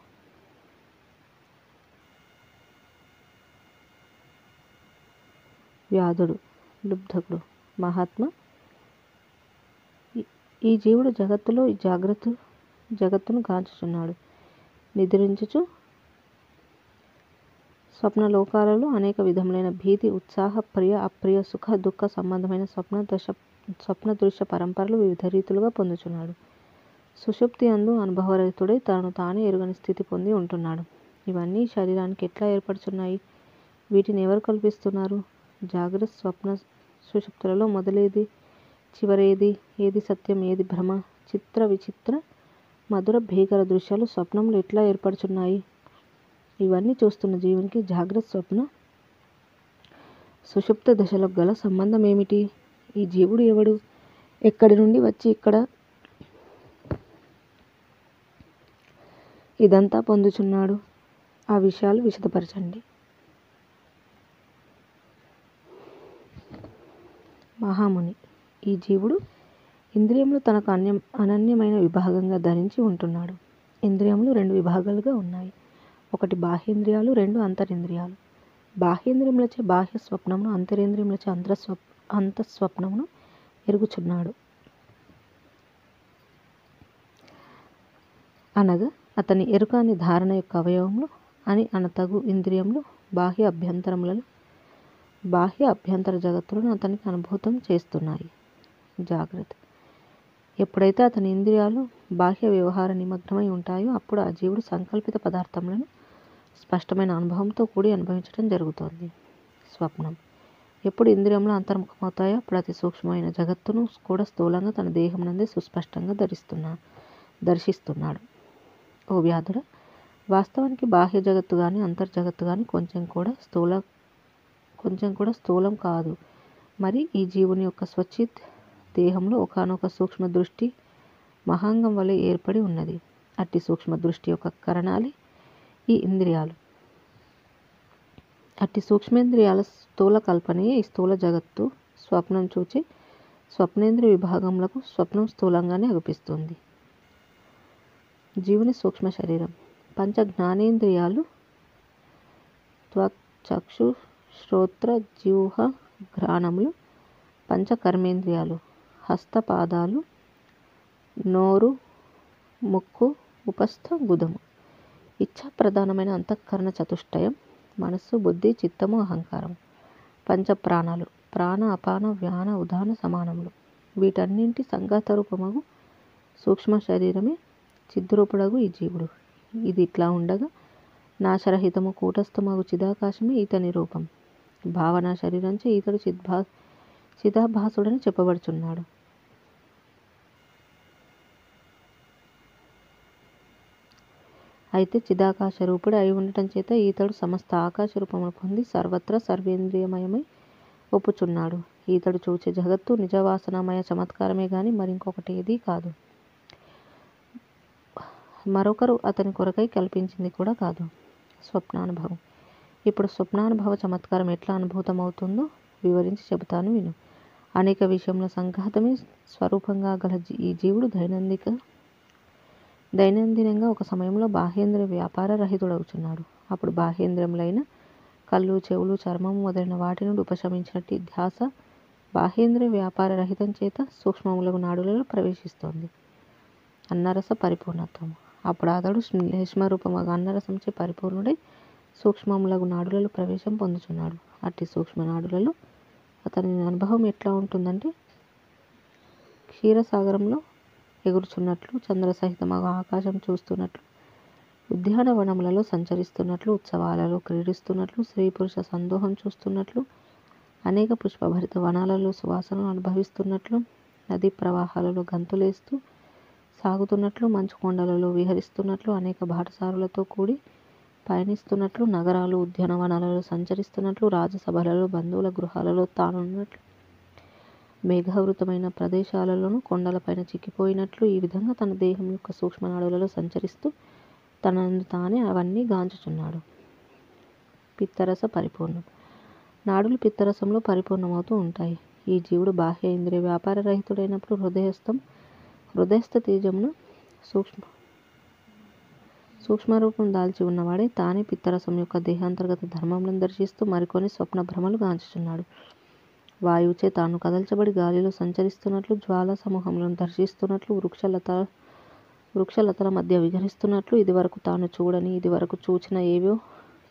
వ్యాధుడు లుబ్ధకుడు: మహాత్మ, ఈ జీవుడు జగత్తులో ఈ జగత్తును గాంచుచున్నాడు. నిద్రించుచు స్వప్నలోకాలలో అనేక విధములైన భీతి, ఉత్సాహ, ప్రియ, అప్రియ, సుఖ, దుఃఖ సంబంధమైన స్వప్న దృశ్య పరంపరలు వివిధ రీతులుగా పొందుచున్నాడు. సుషుప్తి అందు అనుభవరహితుడై తనను తానే ఎరుగని స్థితి పొంది ఉంటున్నాడు. ఇవన్నీ శరీరానికి ఎట్లా ఏర్పడుచున్నాయి? వీటిని ఎవరు కల్పిస్తున్నారు? జాగ్రత్త స్వప్న సుషుప్తులలో మొదలేది చివరేది, ఏది సత్యం, ఏది భ్రమ? చిత్ర విచిత్ర మధుర భీకర దృశ్యాలు స్వప్నంలో ఎట్లా ఏర్పడుచున్నాయి? ఇవన్నీ చూస్తున్న జీవునికి జాగ్రత్త, స్వప్న, సుషుప్త దశలకు గల సంబంధం ఏమిటి? ఈ జీవుడు ఎవడు? ఎక్కడి నుండి వచ్చి ఇక్కడ ఇదంతా పొందుచున్నాడు? ఆ విషయాలు విశదపరచండి. మహాముని: ఈ జీవుడు ఇంద్రియములు తనకు అనన్యమైన విభాగంగా ధరించి ఉంటున్నాడు. ఇంద్రియములు 2 విభాగాలుగా ఉన్నాయి. ఒకటి బాహ్యేంద్రియాలు, 2 అంతరింద్రియాలు. బాహ్యేంద్రియములచే బాహ్య స్వప్నమును, అంతరేంద్రియములచే అంతఃస్వప్నమును ఎరుగుచున్నాడు. అనగా అతని ఎరుక అని ధారణ యొక్క అవయవములు అని అనతగు ఇంద్రియములు బాహ్య అభ్యంతర జగత్తులను అతనికి అనుభూతం చేస్తున్నాయి. జాగ్రత్త: ఎప్పుడైతే అతని ఇంద్రియాలు బాహ్య వ్యవహార నిమగ్నమై ఉంటాయో అప్పుడు ఆ జీవుడు సంకల్పిత పదార్థములను స్పష్టమైన అనుభవంతో కూడి అనుభవించడం జరుగుతోంది. స్వప్నం: ఎప్పుడు ఇంద్రియములు అంతర్ముఖమవుతాయో అప్పుడు అతి సూక్ష్మమైన జగత్తును కూడా స్థూలంగా తన దేహం నందే సుస్పష్టంగా దర్శిస్తున్నాడు. ఓ వ్యాధుడా, వాస్తవానికి బాహ్య జగత్తు కానీ అంతర్జగత్తు కానీ కొంచెం కూడా స్థూలం కాదు. మరి ఈ జీవుని యొక్క స్వచిత్ దేహంలో ఒకానొక సూక్ష్మ దృష్టి మహాంగం వలె ఏర్పడి ఉన్నది. అట్టి సూక్ష్మ దృష్టి యొక్క కరణాలే ఈ ఇంద్రియాలు. అట్టి సూక్ష్మేంద్రియాల స్థూల కల్పనయే ఈ స్థూల జగత్తు. స్వప్నం చూచి స్వప్నేంద్రియ విభాగములకు స్వప్నం స్థూలంగానే అగుపిస్తుంది. జీవుని సూక్ష్మ శరీరం: పంచ జ్ఞానేంద్రియాలు త్వక్, చక్షు, శ్రోత్ర, జిహ్వ, ఘ్రాణములు. పంచ కర్మేంద్రియాలు హస్తపాదాలు, నోరు, ముక్కు, ఉపస్థ, గుదము. ఇచ్ఛా ప్రధానమైన అంతఃకరణ చతుష్టయం మనస్సు, బుద్ధి, చిత్తము, అహంకారం. పంచ ప్రాణాలు ప్రాణ, అపాన, వ్యాన, ఉదాన సమానములు. వీటన్నింటి సంఘాత రూపమగు సూక్ష్మ శరీరమే చిద్రూపుడగు ఈ జీవుడు. ఇది ఇట్లా ఉండగా నాశరహితము కూటస్థమగు చిదాకాశమే ఈతని రూపం. భావనా శరీరంచే ఈతడు చిదాభాసుడని చెప్పబడుచున్నాడు. అయితే చిదాకాశ రూపుడు అయి ఉండటం చేత ఈతడు సమస్త ఆకాశ రూపమును పొంది సర్వత్రా సర్వేంద్రియమయమై ఒప్పుచున్నాడు. ఈతడు చూచే జగత్తు నిజవాసనామయ చమత్కారమే గాని మరింకొకటి ఏదీ కాదు. మరొకరు అతని కొరకై కల్పించింది కూడా కాదు. స్వప్నానుభవం: ఇప్పుడు స్వప్నానుభవ చమత్కారం ఎట్లా అనుభూతమవుతుందో వివరించి చెబుతాను విను. అనేక విషయముల సంఘాతమే స్వరూపంగా గల ఈ జీవుడు దైనందినంగా ఒక సమయంలో బాహ్యేంద్రియ వ్యాపార రహితుడవుచున్నాడు. అప్పుడు బాహ్యేంద్రియములైన కళ్ళు, చెవులు, చర్మము మొదలైన వాటి నుండి ఉపశమించినట్టు ధ్యాస బాహ్యేంద్రియ వ్యాపార రహితం చేత సూక్ష్మములకు నాడులలో ప్రవేశిస్తోంది. అన్నరస పరిపూర్ణత్వము: అప్పుడు అతడు శ్లేష్మరూపమగు అన్నరసంచే పరిపూర్ణుడై సూక్ష్మములకు నాడులలో ప్రవేశం పొందుచున్నాడు. అట్టి సూక్ష్మ నాడులలో అతని అనుభవం ఎట్లా ఉంటుందంటే క్షీరసాగరంలో ఎగురుచున్నట్లు, చంద్రసహితమగు ఆకాశం చూస్తున్నట్లు, ఉద్యానవనములలో సంచరిస్తున్నట్లు, ఉత్సవాలలో క్రీడిస్తున్నట్లు, స్త్రీ పురుష సందోహం చూస్తున్నట్లు, అనేక పుష్పభరిత వనాలలో సువాసనలు అనుభవిస్తున్నట్లు, నదీ ప్రవాహాలలో గంతులేస్తూ సాగుతున్నట్లు, మంచు కొండలలో విహరిస్తున్నట్లు, అనేక బాటసారులతో కూడి పయనిస్తున్నట్లు, నగరాలు ఉద్యానవనాలలో సంచరిస్తున్నట్లు, రాజసభలలో బంధువుల గృహాలలో తానున్నట్లు, మేఘావృతమైన ప్రదేశాలలోనూ కొండలపైన చిక్కిపోయినట్లు, ఈ విధంగా తన దేహం యొక్క సూక్ష్మనాడులలో సంచరిస్తూ తనను తానే అవన్నీ గాంచుచున్నాడు. పిత్తరస పరిపూర్ణం: నాడులు పిత్తరసంలో పరిపూర్ణమవుతూ ఉంటాయి. ఈ జీవుడు బాహ్య ఇంద్రియ వ్యాపార రహితుడైనప్పుడు హృదయస్థ తేజమును సూక్ష్మరూపం దాల్చి ఉన్నవాడే తానే పిత్తరసం యొక్క దేహాంతర్గత ధర్మములను దర్శిస్తూ మరికొన్ని స్వప్న భ్రమలు గాంచుచున్నాడు. వాయువుచే తాను కదల్చబడి గాలిలో సంచరిస్తున్నట్లు, జ్వాలా సమూహములను దర్శిస్తున్నట్లు, వృక్షలతల మధ్య విహరిస్తున్నట్లు, ఇదివరకు తాను చూడని, ఇదివరకు చూచిన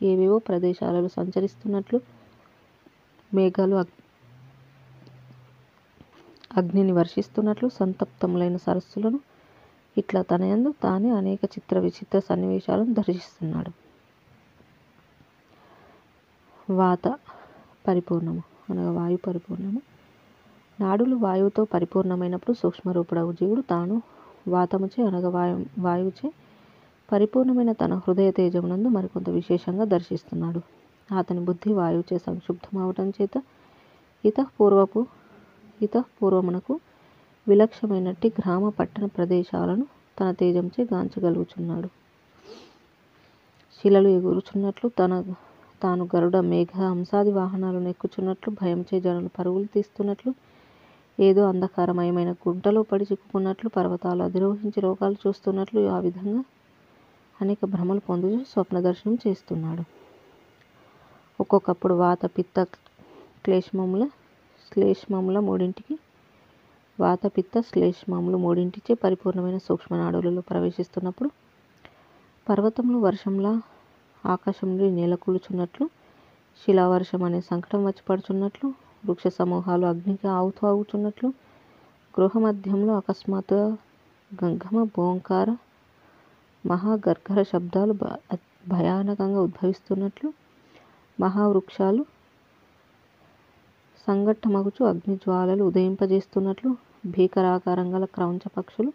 ఏవేవో ప్రదేశాలలో సంచరిస్తున్నట్లు, మేఘాలు అగ్నిని వర్షిస్తున్నట్లు, సంతప్తములైన సరస్సులను ఇట్లా తనయందు తానే అనేక చిత్ర విచిత్ర సన్నివేశాలను దర్శిస్తున్నాడు. వాత పరిపూర్ణము అనగా వాయు పరిపూర్ణము. నాడులు వాయువుతో పరిపూర్ణమైనప్పుడు సూక్ష్మరూపుడవు జీవుడు తాను వాతముచే అనగా వాయువుచే పరిపూర్ణమైన తన హృదయ తేజమునందు మరికొంత విశేషంగా దర్శిస్తున్నాడు. అతని బుద్ధి వాయువుచే సంక్షుబ్ధమవటం చేత ఇతఃపూర్వమునకు విలక్షణమైనట్టి గ్రామ పట్టణ ప్రదేశాలను తన తేజంచే గాంచగలుగుచున్నాడు. శిలలు ఎగురుచున్నట్లు తాను గరుడ మేఘ హంసాది వాహనాలను ఎక్కుచున్నట్లు భయంచే జనులు పరుగులు తీస్తున్నట్లు ఏదో అంధకారమయమైన గుంటలో పడి చిక్కుకున్నట్లు పర్వతాలు అధిరోహించి లోకాలు చూస్తున్నట్లు ఆ విధంగా అనేక భ్రమలు పొందుతూ స్వప్న దర్శనం చేస్తున్నాడు. ఒక్కొక్కప్పుడు వాత పిత్త శ్లేష్మముల మూడింటిచే పరిపూర్ణమైన సూక్ష్మనాడులలో ప్రవేశిస్తున్నప్పుడు పర్వతములు వర్షంలా ఆకాశం నుండి నేలకూలుచున్నట్లు, శిలావర్షం అనే సంకటం వచ్చి పడుచున్నట్లు, వృక్ష సమూహాలు అగ్నికి ఆవుచున్నట్లు, గృహమధ్యంలో అకస్మాత్తుగా గంగమ భోంకార మహాగర్గర శబ్దాలు భయానకంగా ఉద్భవిస్తున్నట్లు, మహావృక్షాలు సంఘట్టమగుచు అగ్నిజ్వాలలు ఉదయింపజేస్తున్నట్లు, భీకరాకారం గల క్రౌంచ పక్షులు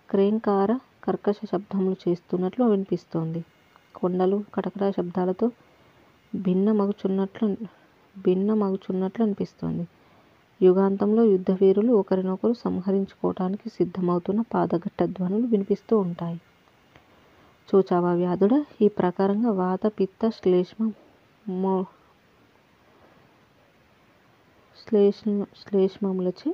క్రేంకార కర్కశ శబ్దములు చేస్తున్నట్లు వినిపిస్తోంది. కొండలు కటకట శబ్దాలతో భిన్నమగుచున్నట్లు అనిపిస్తోంది. యుగాంతంలో యుద్ధవీరులు ఒకరినొకరు సంహరించుకోవటానికి సిద్ధమవుతున్న పాదఘట్ట ధ్వనులు వినిపిస్తూ ఉంటాయి. చూచావా వ్యాధుడా, ఈ ప్రకారంగా వాత పిత్త శ్లేష్మములచే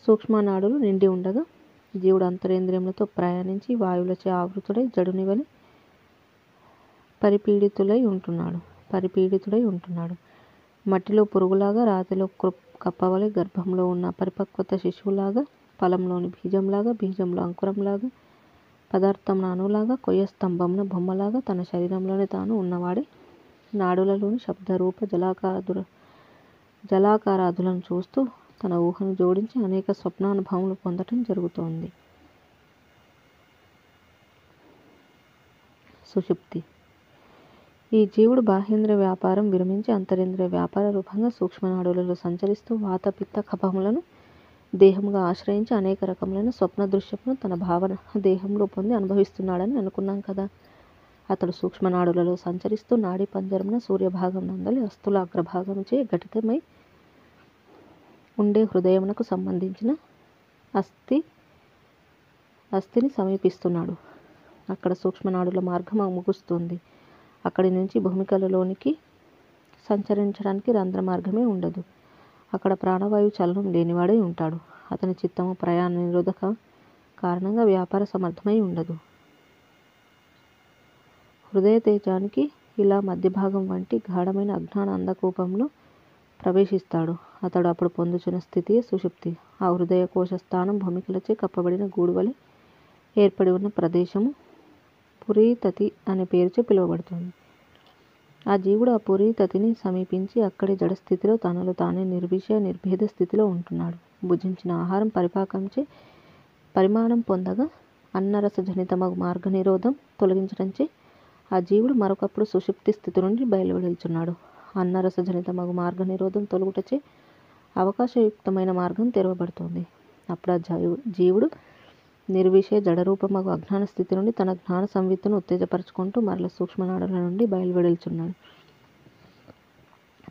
సూక్ష్మనాడులు నిండి ఉండగా జీవుడు అంతరేంద్రియములతో ప్రయాణించి వాయువులచే ఆవృతుడై జడుని వలె పరిపీడితుడై ఉంటున్నాడు. మట్టిలో పురుగులాగా, రాతిలో కప్పవలె, గర్భంలో ఉన్న పరిపక్వత శిశువులాగా, ఫలంలోని బీజంలాగా, బీజంలో అంకురంలాగా, పదార్థంన అణువులాగా, కొయ్య స్తంభంన బొమ్మలాగా తన శరీరంలోనే తాను ఉన్నవాడే నాడులలోని శబ్దరూప జలాకారాదులను చూస్తూ తన ఊహను జోడించి అనేక స్వప్నానుభవములు పొందటం జరుగుతోంది. సుషుప్తి. ఈ జీవుడు బాహ్యేంద్రియ వ్యాపారం విరమించి అంతరేంద్రియ వ్యాపార రూపంగా సూక్ష్మనాడులలో సంచరిస్తూ వాత పిత్త కఫములను దేహముగా ఆశ్రయించి అనేక రకములైన స్వప్న దృశ్యమును తన భావన దేహంలో పొంది అనుభవిస్తున్నాడని అనుకున్నాం కదా. అతడు సూక్ష్మనాడులలో సంచరిస్తూ నాడీ పంజరమున సూర్యభాగం నందలి అస్థుల అగ్రభాగముచే ఘటితమై ఉండే హృదయమునకు సంబంధించిన అస్థిని సమీపిస్తున్నాడు. అక్కడ సూక్ష్మనాడుల మార్గం ముగుస్తుంది. అక్కడి నుంచి భూమికలలోనికి సంచరించడానికి రంధ్ర మార్గమే ఉండదు. అక్కడ ప్రాణవాయువు చలనం లేనివాడై ఉంటాడు. అతని చిత్తము ప్రయాణ నిరోధక కారణంగా వ్యాపార సమర్థమై ఉండదు. హృదయ తేజానికి ఇలా మధ్యభాగం వంటి గాఢమైన అజ్ఞాన అంధకూపంలో ప్రవేశిస్తాడు. అతడు అప్పుడు పొందుచున్న స్థితియే సుషుప్తి. ఆ హృదయ కోశ స్థానం భూమికలచే కప్పబడిన గూడు వలె ఏర్పడి ఉన్న ప్రదేశము పురీతతి అనే పేరుచే పిలువబడుతుంది. ఆ జీవుడు ఆ పురీతతిని సమీపించి అక్కడి జడస్థితిలో తనలో తానే నిర్విషయ నిర్భేద స్థితిలో ఉంటున్నాడు. భుజించిన ఆహారం పరిపాకంచే పరిమాణం పొందగా అన్నరసజనితమగు మార్గ నిరోధం తొలగించడంచే ఆ జీవుడు మరొకప్పుడు సుషుప్తి స్థితి నుండి బయలువెడుచున్నాడు. అన్నరసజనితమగు మార్గ నిరోధం తొలగుటచే అవకాశయుక్తమైన మార్గం తెరవబడుతుంది. అప్పుడు ఆ జీవుడు నిర్విషయ జడరూపమగు అజ్ఞాన స్థితి నుండి తన జ్ఞాన సంవిత్తును ఉత్తేజపరచుకుంటూ మరల సూక్ష్మనాడుల నుండి బయలువెడుచున్నాడు.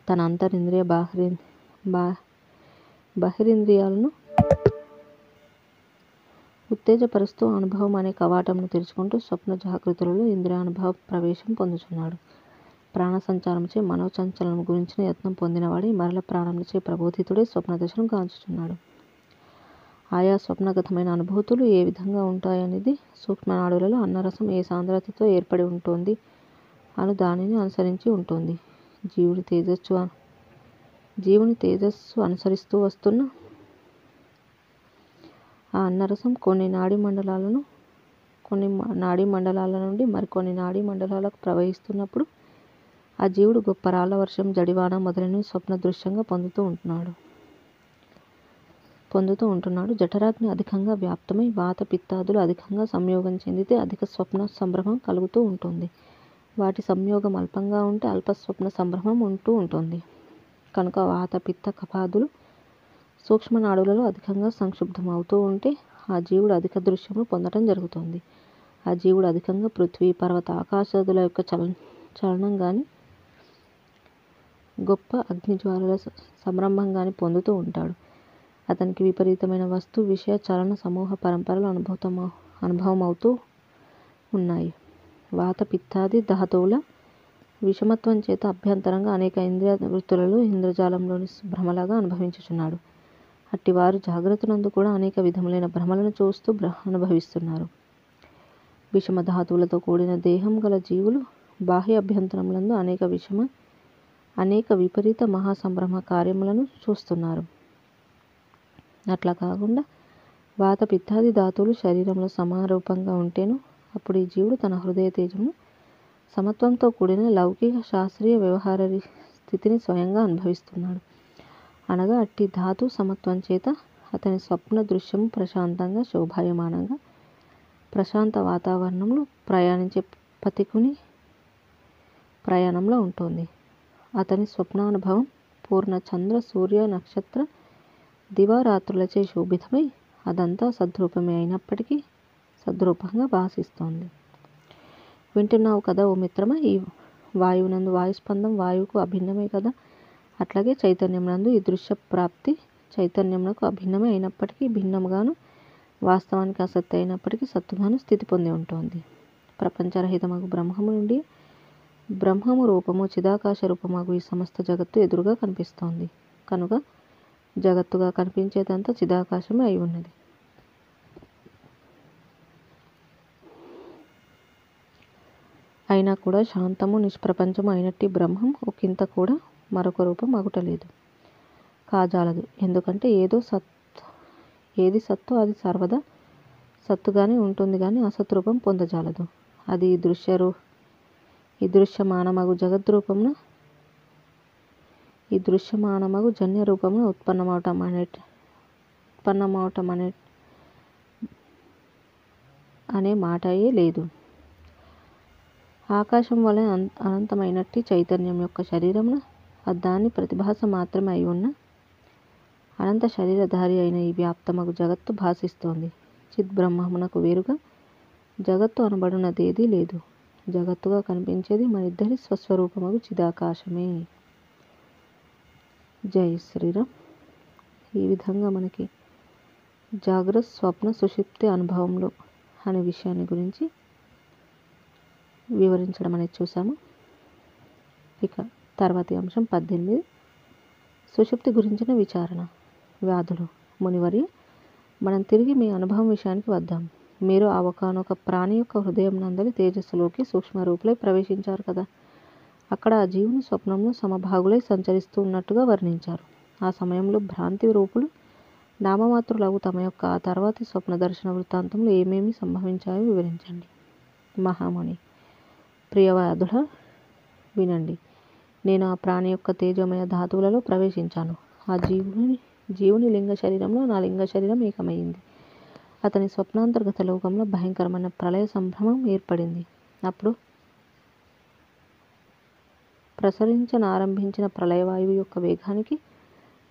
తన అంతరింద్రియ బహిరింద్రియాలను ఉత్తేజపరుస్తూ అనుభవం అనే కవాటమును తెరుచుకుంటూ స్వప్న జాగృతులలో ఇంద్రియానుభవ ప్రవేశం పొందుచున్నాడు. ప్రాణ సంచారముచే మనోచంచలనం గురించిన యత్నం పొందినవాడే మరల ప్రాణములచే ప్రబోధితుడై స్వప్నదశను గాంచుచున్నాడు. ఆయా స్వప్నగతమైన అనుభూతులు ఏ విధంగా ఉంటాయనేది సూక్ష్మనాడులలో అన్నరసం ఏ సాంద్రతతో ఏర్పడి ఉంటుంది అను దానిని అనుసరించి ఉంటుంది. జీవుని తేజస్సు అనుసరిస్తూ వస్తున్న ఆ అన్నరసం కొన్ని నాడీ మండలాల నుండి మరికొన్ని నాడీ మండలాలకు ప్రవహిస్తున్నప్పుడు ఆ జీవుడు గొప్ప రాళ్ల వర్షం, జడివాన మొదలైనవి స్వప్న దృశ్యంగా పొందుతూ ఉంటున్నాడు. జఠరాగ్ని అధికంగా వ్యాప్తమై వాత పిత్తాదులు అధికంగా సంయోగం చెందితే అధిక స్వప్న సంభ్రమం కలుగుతూ ఉంటుంది. వాటి సంయోగం అల్పంగా ఉంటే అల్ప స్వప్న సంభ్రమం ఉంటూ ఉంటుంది. కనుక వాత పిత్త కఫాదులు సూక్ష్మ నాడులలో అధికంగా సంక్షుబ్ధమవుతూ ఉంటే ఆ జీవుడు అధిక దృశ్యమును పొందటం జరుగుతుంది. ఆ జీవుడు అధికంగా పృథ్వీ, పర్వత, ఆకాశాదుల యొక్క చలనం కానీ, గొప్ప అగ్నిజ్వాలల సంరంభం కానీ పొందుతూ ఉంటాడు. అతనికి విపరీతమైన వస్తు, విషయ, చలన సమూహ పరంపరలు అనుభవం అవుతూ ఉన్నాయి. వాత, పిత్తాది ధాతువుల విషమత్వం చేత అభ్యంతరంగా అనేక ఇంద్రియ వృత్తులలో ఇంద్రజాలంలోని భ్రమలాగా అనుభవించుచున్నాడు. అట్టివారు జాగ్రత్తనందు కూడా అనేక విధములైన భ్రమలను చూస్తూ అనుభవిస్తున్నారు. విషమ ధాతువులతో కూడిన దేహం గల జీవులు బాహ్య అభ్యంతరములందు అనేక విపరీత మహాసంభ్రమ కార్యములను చూస్తున్నారు. అట్లా కాకుండా వాత, పిత్తాది ధాతువులు శరీరంలో సమారూపంగా ఉంటేను అప్పుడు ఈ జీవుడు తన హృదయ తేజమును సమత్వంతో కూడిన లౌకిక శాస్త్రీయ వ్యవహార స్థితిని స్వయంగా అనుభవిస్తున్నాడు. అనగా అట్టి ధాతు సమత్వం చేత అతని స్వప్న దృశ్యము ప్రశాంతంగా, శోభాయమానంగా, ప్రశాంత వాతావరణంలో ప్రయాణించే పథికుని ప్రయాణంలో ఉంటుంది. అతని స్వప్నానుభవం పూర్ణ చంద్ర, సూర్య, నక్షత్ర, దివారాత్రులచే శోభితమై అదంతా సద్రూపమే అయినప్పటికీ సద్రూపంగా భాసిస్తోంది. వింటున్నావు కదా ఓ మిత్రమా, ఈ వాయువునందు వాయుస్పందం వాయువుకు అభిన్నమే కదా. అట్లాగే చైతన్యమునందు ఈ దృశ్య ప్రాప్తి చైతన్యమునకు అభిన్నమే అయినప్పటికీ భిన్నముగాను, వాస్తవానికి అసత్తు అయినప్పటికీ సత్తుగాను స్థితి పొంది ఉంటుంది. ప్రపంచరహితమగు బ్రహ్మము నుండి బ్రహ్మము రూపము చిదాకాశ రూపమగు ఈ సమస్త జగత్తు ఎదురుగా కనిపిస్తోంది. కనుక జగత్తుగా కనిపించేదంతా చిదాకాశమే అయి ఉన్నది. అయినా కూడా శాంతము, నిష్ప్రపంచము అయినట్టి బ్రహ్మం ఒకంత కూడా మరొక రూపం అగుటలేదు, కాజాలదు. ఎందుకంటే ఏది సత్తు అది సర్వదా సత్తుగానే ఉంటుంది కానీ అసత్ రూపం పొందజాలదు. అది ఈ దృశ్యమానమగు జగద్రూపమున ఈ దృశ్యమానమగు జన్య రూపమున ఉత్పన్నమవటం అనే మాటయే లేదు. ఆకాశం వలె అనంతమైనట్టి చైతన్యం యొక్క శరీరమున దాని ప్రతిభాస మాత్రమే అయి ఉన్న అనంత శరీరధారి అయిన ఈ వ్యాప్తమగు జగత్తు భాసిస్తోంది. చిద్బ్రహ్మమునకు వేరుగా జగత్తు అనబడునదేదీ లేదు. జగత్తుగా కనిపించేది మనిద్దరి స్వస్వరూపమగు చిదాకాశమే. జై శ్రీరామ్. ఈ విధంగా మనకి జాగ్రత్త, స్వప్న, సుషుప్తి అనుభవంలో అనే విషయాన్ని గురించి వివరించడం అనేది చూసాము. ఇక తర్వాతి అంశం 18, సుషుప్తి గురించిన విచారణ. వ్యాధులు. మునివర్య, మనం తిరిగి మీ అనుభవం విషయానికి వద్దాం. మీరు ఆ ఒకానొక ప్రాణి యొక్క హృదయం నందలి తేజస్సులోకి సూక్ష్మరూపులై ప్రవేశించారు కదా. అక్కడ ఆ జీవుని స్వప్నంలో సమభాగులై సంచరిస్తూ ఉన్నట్టుగా వర్ణించారు. ఆ సమయంలో భ్రాంతి రూపులు నామమాత్రులగు తమ యొక్క ఆ తర్వాతి స్వప్న దర్శన వృత్తాంతంలో ఏమేమి సంభవించాయో వివరించండి. మహాముని: ప్రియవ్యాధుల, వినండి. నేను ఆ ప్రాణి యొక్క తేజోమయ ధాతువులలో ప్రవేశించాను. ఆ జీవుని లింగ శరీరంలో నా లింగ శరీరం ఏకమైంది. అతని స్వప్నాంతర్గత లోకంలో భయంకరమైన ప్రళయ సంభ్రమం ఏర్పడింది. అప్పుడు ప్రసరించనారంభించిన ప్రళయవాయువు యొక్క వేగానికి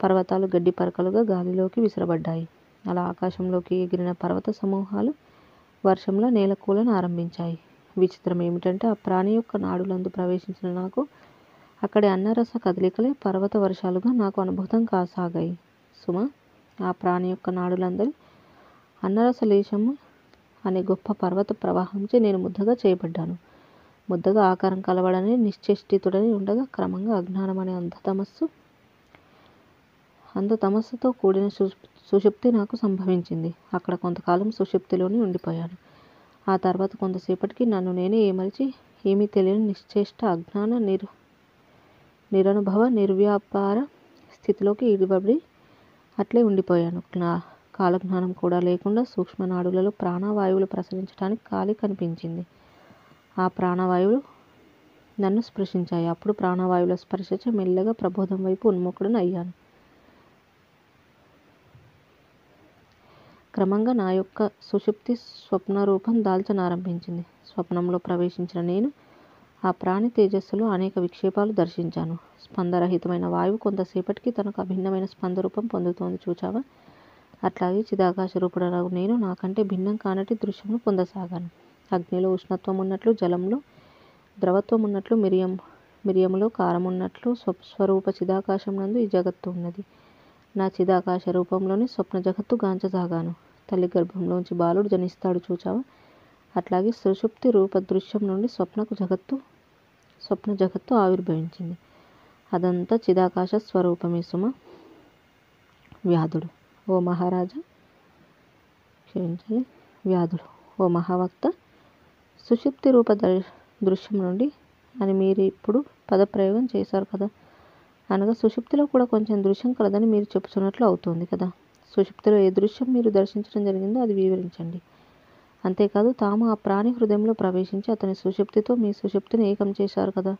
పర్వతాలు గడ్డి పరకలుగా గాలిలోకి విసరబడ్డాయి. అలా ఆకాశంలోకి ఎగిరిన పర్వత సమూహాలు వర్షంలో నేలకూలను ఆరంభించాయి. విచిత్రం ఏమిటంటే ఆ ప్రాణి యొక్క నాడులందు ప్రవేశించిన నాకు అక్కడి అన్నరస కదలికలే పర్వత వర్షాలుగా నాకు అనుభూతం కాసాగాయి. సుమ, ఆ ప్రాణి యొక్క నాడులందరి అన్నరస లేశము అనే గొప్ప పర్వత ప్రవాహంచే నేను ముద్దగా చేయబడ్డాను. ముద్దగా ఆకారం కలవడని నిశ్చేష్టితుడని ఉండగా క్రమంగా అజ్ఞానం అనే అంధతమస్సుతో కూడిన సుషుప్తి నాకు సంభవించింది. అక్కడ కొంతకాలం సుషుప్తిలోనే ఉండిపోయాను. ఆ తర్వాత కొంతసేపటికి నన్ను నేనే ఏమరిచి ఏమీ తెలియని నిశ్చేష్ట అజ్ఞాన నిరనుభవ నిర్వ్యాపార స్థితిలోకి ఇడిబడి అట్లే ఉండిపోయాను. కాలజ్ఞానం కూడా లేకుండా సూక్ష్మనాడులలో ప్రాణవాయువులు ప్రసరించడానికి ఖాళీ కనిపించింది. ఆ ప్రాణవాయువులు నన్ను స్పృశించాయి. అప్పుడు ప్రాణవాయువుల స్పర్శచే మెల్లగా ప్రబోధం వైపు ఉన్ముఖుడను అయ్యాను. క్రమంగా నా యొక్క సుషుప్తి స్వప్నరూపం దాల్చనారంభించింది. స్వప్నంలో ప్రవేశించిన నేను ఆ ప్రాణి తేజస్సులో అనేక విక్షేపాలు దర్శించాను. స్పందరహితమైన వాయువు కొంతసేపటికి తనకు అభిన్నమైన స్పందరూపం పొందుతోంది చూచావా? అట్లాగే చిదాకాశ రూపుడనగు నేను నాకంటే భిన్నం కానటి దృశ్యమును పొందసాగాను. అగ్నిలో ఉష్ణత్వం ఉన్నట్లు, జలంలో ద్రవత్వం ఉన్నట్లు, మిరియములో కారం ఉన్నట్లు స్వస్వరూప చిదాకాశం నందు ఈ జగత్తు ఉన్నది. నా చిదాకాశ రూపంలోని స్వప్న జగత్తు గాంచసాగాను. తల్లి గర్భంలోంచి బాలుడు జనిస్తాడు చూచావా? అట్లాగే సుషుప్తి రూప దృశ్యం నుండి స్వప్న జగత్తు ఆవిర్భవించింది. అదంతా చిదాకాశ స్వరూపమే సుమ. వ్యాధుడు: ఓ మహారాజా, క్షమించాలి, వ్యాధుడు: ఓ మహావక్త, సుషుప్తి రూప దృశ్యం నుండి అని మీరు ఇప్పుడు పదప్రయోగం చేశారు కదా. అనగా సుషుప్తిలో కూడా కొంచెం దృశ్యం కలదని మీరు చెప్పుచున్నట్లు అవుతోంది కదా. సుషుప్తిలో ఏ దృశ్యం మీరు దర్శించడం జరిగిందో అది వివరించండి. అంతేకాదు, తాము ఆ ప్రాణి హృదయంలో ప్రవేశించి అతని సుషుప్తితో మీ సుషుప్తిని ఏకం చేశారు కదా.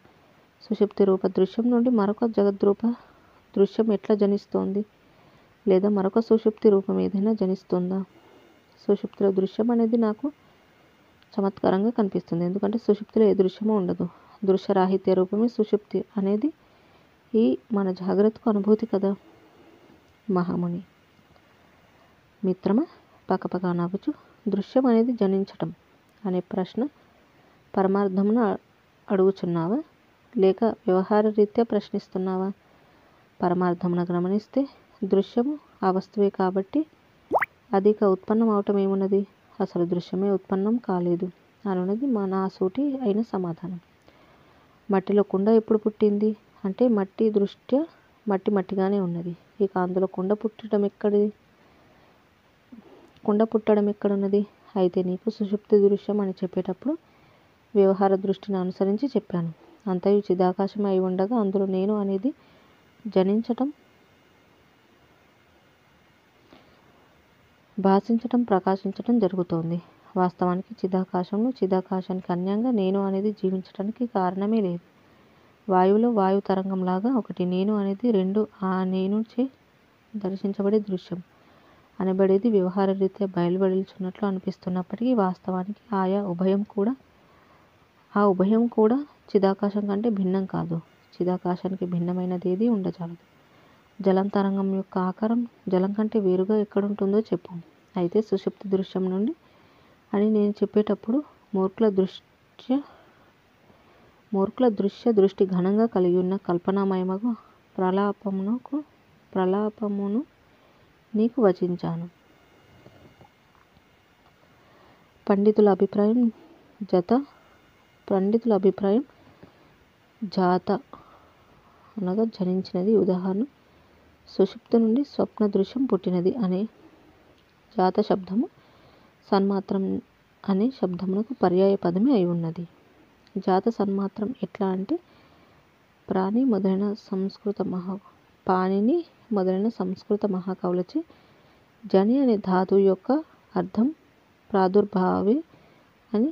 సుషుప్తి రూప దృశ్యం నుండి మరొక జగద్రూప దృశ్యం ఎట్లా జనిస్తోంది? లేదా మరొక సుషుప్తి రూపం ఏదైనా జనిస్తుందా? సుషుప్తిలో దృశ్యం అనేది నాకు చమత్కారంగా కనిపిస్తుంది. ఎందుకంటే సుషుప్తిలో ఏ దృశ్యమూ ఉండదు. దృశ్యరాహిత్య రూపమే సుషుప్తి అనేది ఈ మన జాగ్రత్తకు అనుభూతి కదా. మహాముని: మిత్రమా, పకపక నవ్వుచు, దృశ్యం అనేది జనించటం అనే ప్రశ్న పరమార్థమును అడుగుచున్నావా, లేక వ్యవహార రీత్యా ప్రశ్నిస్తున్నావా? పరమార్థమున గమనిస్తే దృశ్యము ఆ వస్తువే కాబట్టి అది ఇక ఉత్పన్నం అవటం ఏమున్నది? అసలు దృశ్యమే ఉత్పన్నం కాలేదు అనున్నది నా సూటి అయిన సమాధానం. మట్టిలో కుండ ఎప్పుడు పుట్టింది అంటే మట్టి దృష్ట్యా మట్టి మట్టిగానే ఉన్నది. ఇక అందులో కుండ పుట్టడం ఎక్కడున్నది? అయితే నీకు సుషుప్తి దృశ్యం అని చెప్పేటప్పుడు వ్యవహార దృష్టిని అనుసరించి చెప్పాను. అంతయు చిదాకాశం అయి ఉండగా అందులో నేను అనేది జనించటం, భాషించటం, ప్రకాశించటం జరుగుతోంది. వాస్తవానికి చిదాకాశానికి అన్యంగా నేను అనేది జీవించటానికి కారణమే లేదు. వాయువులో వాయు తరంగంలాగా ఒకటి నేను అనేది, రెండు ఆ నేనుచే దర్శించబడే దృశ్యం అనబడేది వ్యవహార రీత్యా బయలువెడుచున్నట్లు అనిపిస్తున్నప్పటికీ వాస్తవానికి ఆ ఉభయం కూడా చిదాకాశం కంటే భిన్నం కాదు. చిదాకాశానికి భిన్నమైనది ఏదీ ఉండజాలదు. జలం తరంగం యొక్క ఆకారం జలం కంటే వేరుగా ఎక్కడుంటుందో చెప్పు. అయితే సుషుప్తి దృశ్యం నుండి అని నేను చెప్పేటప్పుడు మూర్ఖుల దృశ్య దృష్టి ఘనంగా కలిగి ఉన్న కల్పనామయమగు ప్రలాపమును నీకు వచించాను. పండితుల అభిప్రాయం జాత అనగా జనించినది. ఉదాహరణ: సుషుప్తి నుండి స్వప్న దృశ్యం పుట్టినది అనే జాత శబ్దము సన్మాత్రం అనే శబ్దమునకు పర్యాయ పదమే అయి ఉన్నది. జాత సన్మాత్రం ఎట్లా అంటే పాణిని మొదలైన సంస్కృత మహాకవులచే జని అనే ధాతువు యొక్క అర్థం ప్రాదుర్భావే అని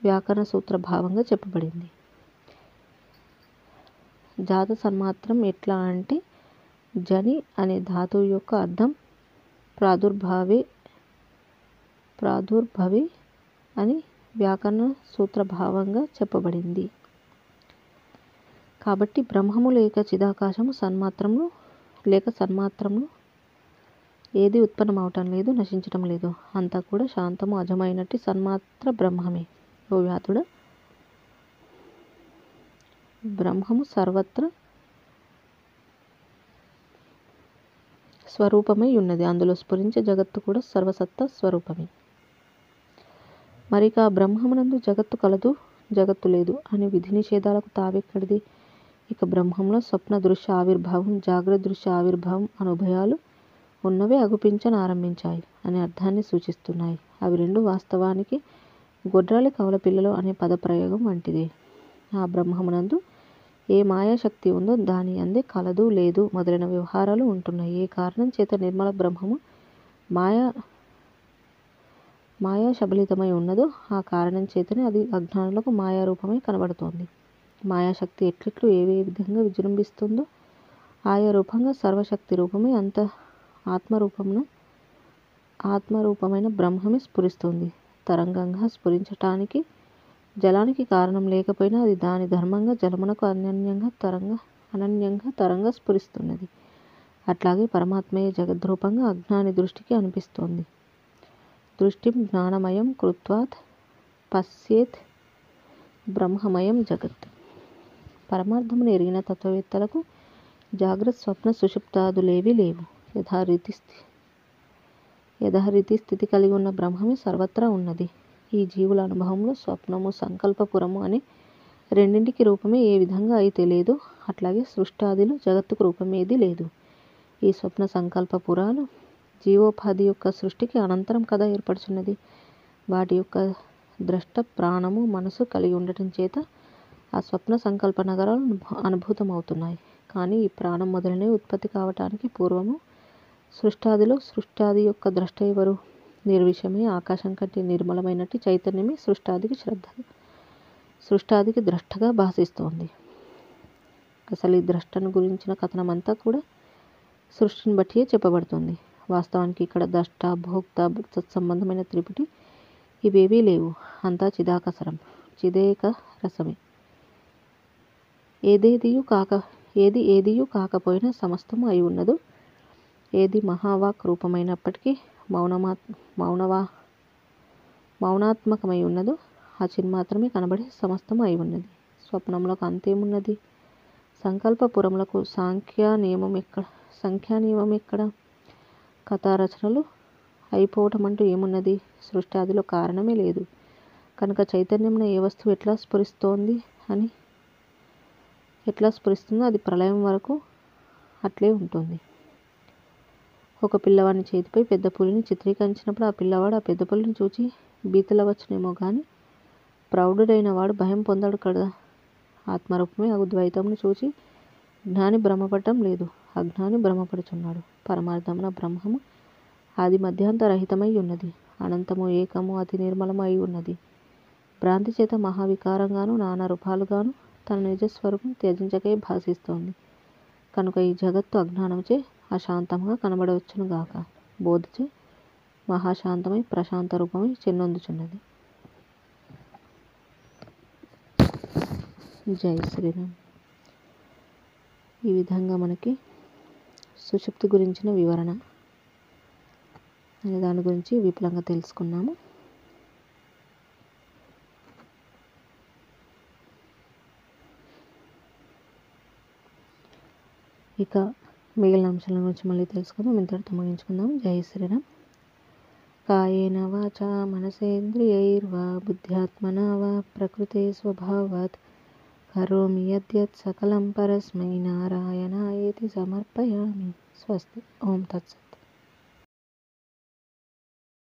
వ్యాకరణ సూత్ర భావంగా చెప్పబడింది. జాత సన్మాత్రం ఎట్లా అంటే జని అనే ధాతువు యొక్క అర్థం ప్రాదుర్భవే అని వ్యాకరణ సూత్ర భావంగా చెప్పబడింది. కాబట్టి బ్రహ్మము లేక చిదాకాశము సన్మాత్రములు ఏది ఉత్పన్నం అవటం లేదు, నశించటం లేదు. అంతా కూడా శాంతము అజమైనట్టి సన్మాత్ర బ్రహ్మమే. ఓ వ్యాధుడా, బ్రహ్మము సర్వత్ర స్వరూపమై ఉన్నది. అందులో స్ఫురించే జగత్తు కూడా సర్వసత్తా స్వరూపమే. మరిక ఆ బ్రహ్మమునందు జగత్తు కలదు, జగత్తు లేదు అనే విధి నిషేధాలకు తావెక్కడిది? ఇక బ్రహ్మంలో స్వప్న దృశ్య ఆవిర్భావం, జాగ్రత్త దృశ్య ఆవిర్భావం అనుభయాలు ఉన్నవే అగుపించనారంభించాయి అనే అర్థాన్ని సూచిస్తున్నాయి. అవి రెండు వాస్తవానికి గొడ్రాలి కవల పిల్లలు అనే పదప్రయోగం వంటిదే. ఆ బ్రహ్మమునందు ఏ మాయాశక్తి ఉందో దాని అందే కలదు, లేదు మొదలైన వ్యవహారాలు ఉంటున్నాయి. ఏ కారణం చేత నిర్మల బ్రహ్మము మాయాశబలితమై ఉన్నదో ఆ కారణం చేతనే అది అజ్ఞానులకు మాయారూపమై కనబడుతోంది. మాయాశక్తి ఎట్లెట్లు ఏ విధంగా విజృంభిస్తుందో ఆయా రూపంగా సర్వశక్తి రూపమై అంత ఆత్మరూపమైన బ్రహ్మమే స్ఫురిస్తుంది. తరంగంగా స్ఫురించటానికి జలానికి కారణం లేకపోయినా అది దాని ధర్మంగా జలమునకు అనన్యంగా తరంగా స్ఫురిస్తున్నది. అట్లాగే పరమాత్మయే జగద్రూపంగా అజ్ఞాని దృష్టికి అనిపిస్తోంది. దృష్టిం జ్ఞానమయం కృత్వాత్ పశ్యేత్ బ్రహ్మమయం జగత్. పరమార్థమును ఎరిగిన తత్వవేత్తలకు జాగ్రత్త స్వప్న సుషుప్తాదులేవీ లేవు. యథారీతి స్థితి కలిగి ఉన్న బ్రహ్మమే సర్వత్రా ఉన్నది. ఈ జీవుల అనుభవంలో స్వప్నము, సంకల్పపురము అనే రెండింటికి రూపమే ఏ విధంగా అయితే లేదో అట్లాగే సృష్టాదిలో జగత్తుకు రూపమేది లేదు. ఈ స్వప్న సంకల్పపురాలు జీవోపాధి యొక్క సృష్టికి అనంతరం కదా ఏర్పడుచున్నది. వాటి యొక్క ద్రష్ట ప్రాణము, మనసు కలిగి ఉండటం చేత ఆ స్వప్న సంకల్ప నగరాలు అనుభూతమవుతున్నాయి. కానీ ఈ ప్రాణం మొదలనే ఉత్పత్తి కావటానికి పూర్వము సృష్టాదిలో సృష్టాది యొక్క ద్రష్ట ఎవరు? నిర్విషయమే ఆకాశం కంటే నిర్మలమైనట్టి చైతన్యమే సృష్టాదికి ద్రష్టగా భాసిస్తోంది. అసలు ఈ ద్రష్టను గురించిన కథనమంతా కూడా సృష్టిని బట్టియే చెప్పబడుతుంది. వాస్తవానికి ఇక్కడ ద్రష్ట, భోక్త, తత్సంబంధమైన త్రిపుటి ఇవేవీ లేవు. అంతా చిదాకసరం, చిదేక రసమే. ఏది ఏదియూ కాకపోయినా సమస్తము అయి ఉన్నదో, ఏది మహావాక్ రూపమైనప్పటికీ మౌనాత్మకమై ఉన్నదో ఆ చిన్మాత్రమే కనబడి సమస్తము అయి ఉన్నది. స్వప్నములకు అంతేమున్నది? సంకల్పపురములకు సంఖ్యానియమం ఎక్కడ? కథారచనలు అయిపోవటం అంటూ ఏమున్నది? సృష్టాదిలో కారణమే లేదు కనుక చైతన్యమున ఏ వస్తువు ఎట్లా స్ఫురిస్తుందో అది ప్రళయం వరకు అట్లే ఉంటుంది. ఒక పిల్లవాడిని చేతిపై పెద్ద పులిని చిత్రీకరించినప్పుడు ఆ పిల్లవాడు ఆ పెద్ద పులిని చూచి భీతులవచ్చునేమో గాని ప్రౌఢుడైన వాడు భయం పొందడు కదా. ఆత్మరూపమే అగు ద్వైతమును చూచి జ్ఞాని భ్రమపడటం లేదు, అజ్ఞాని భ్రమపడుచున్నాడు. పరమార్థమున బ్రహ్మము ఆది మధ్యాంతరహితమై ఉన్నది. అనంతము, ఏకము, అతి నిర్మలము అయి ఉన్నది. భ్రాంతి చేత మహావికారంగాను నానా రూపాలుగాను తన నిజస్వరూపం త్యజించకే భాసిస్తోంది. కనుక ఈ జగత్తు అజ్ఞానముచే అశాంతముగా కనబడవచ్చునుగాక, బోధచే మహాశాంతమై ప్రశాంత రూపమై చెన్నొందుచున్నది. జై శ్రీరామ్. ఈ విధంగా మనకి సుషుప్తి గురించిన వివరణ అనే దాని గురించి విపులంగా తెలుసుకున్నాము. ఇక మిగిలిన అంశాల గురించి మళ్ళీ తెలుసుకుందాం. ఇంతటితో ముగించుకుందాం. జై శ్రీరామ్. కాయేన వాచా మనసేంద్రియైర్వా బుద్ధ్యాత్మనా వా ప్రకృతే స్వభావాత్ కరోమి యద్యత్ సకలం పరస్మై నారాయణాయేతి సమర్పయామి. స్వస్తి. ఓం తత్సత్.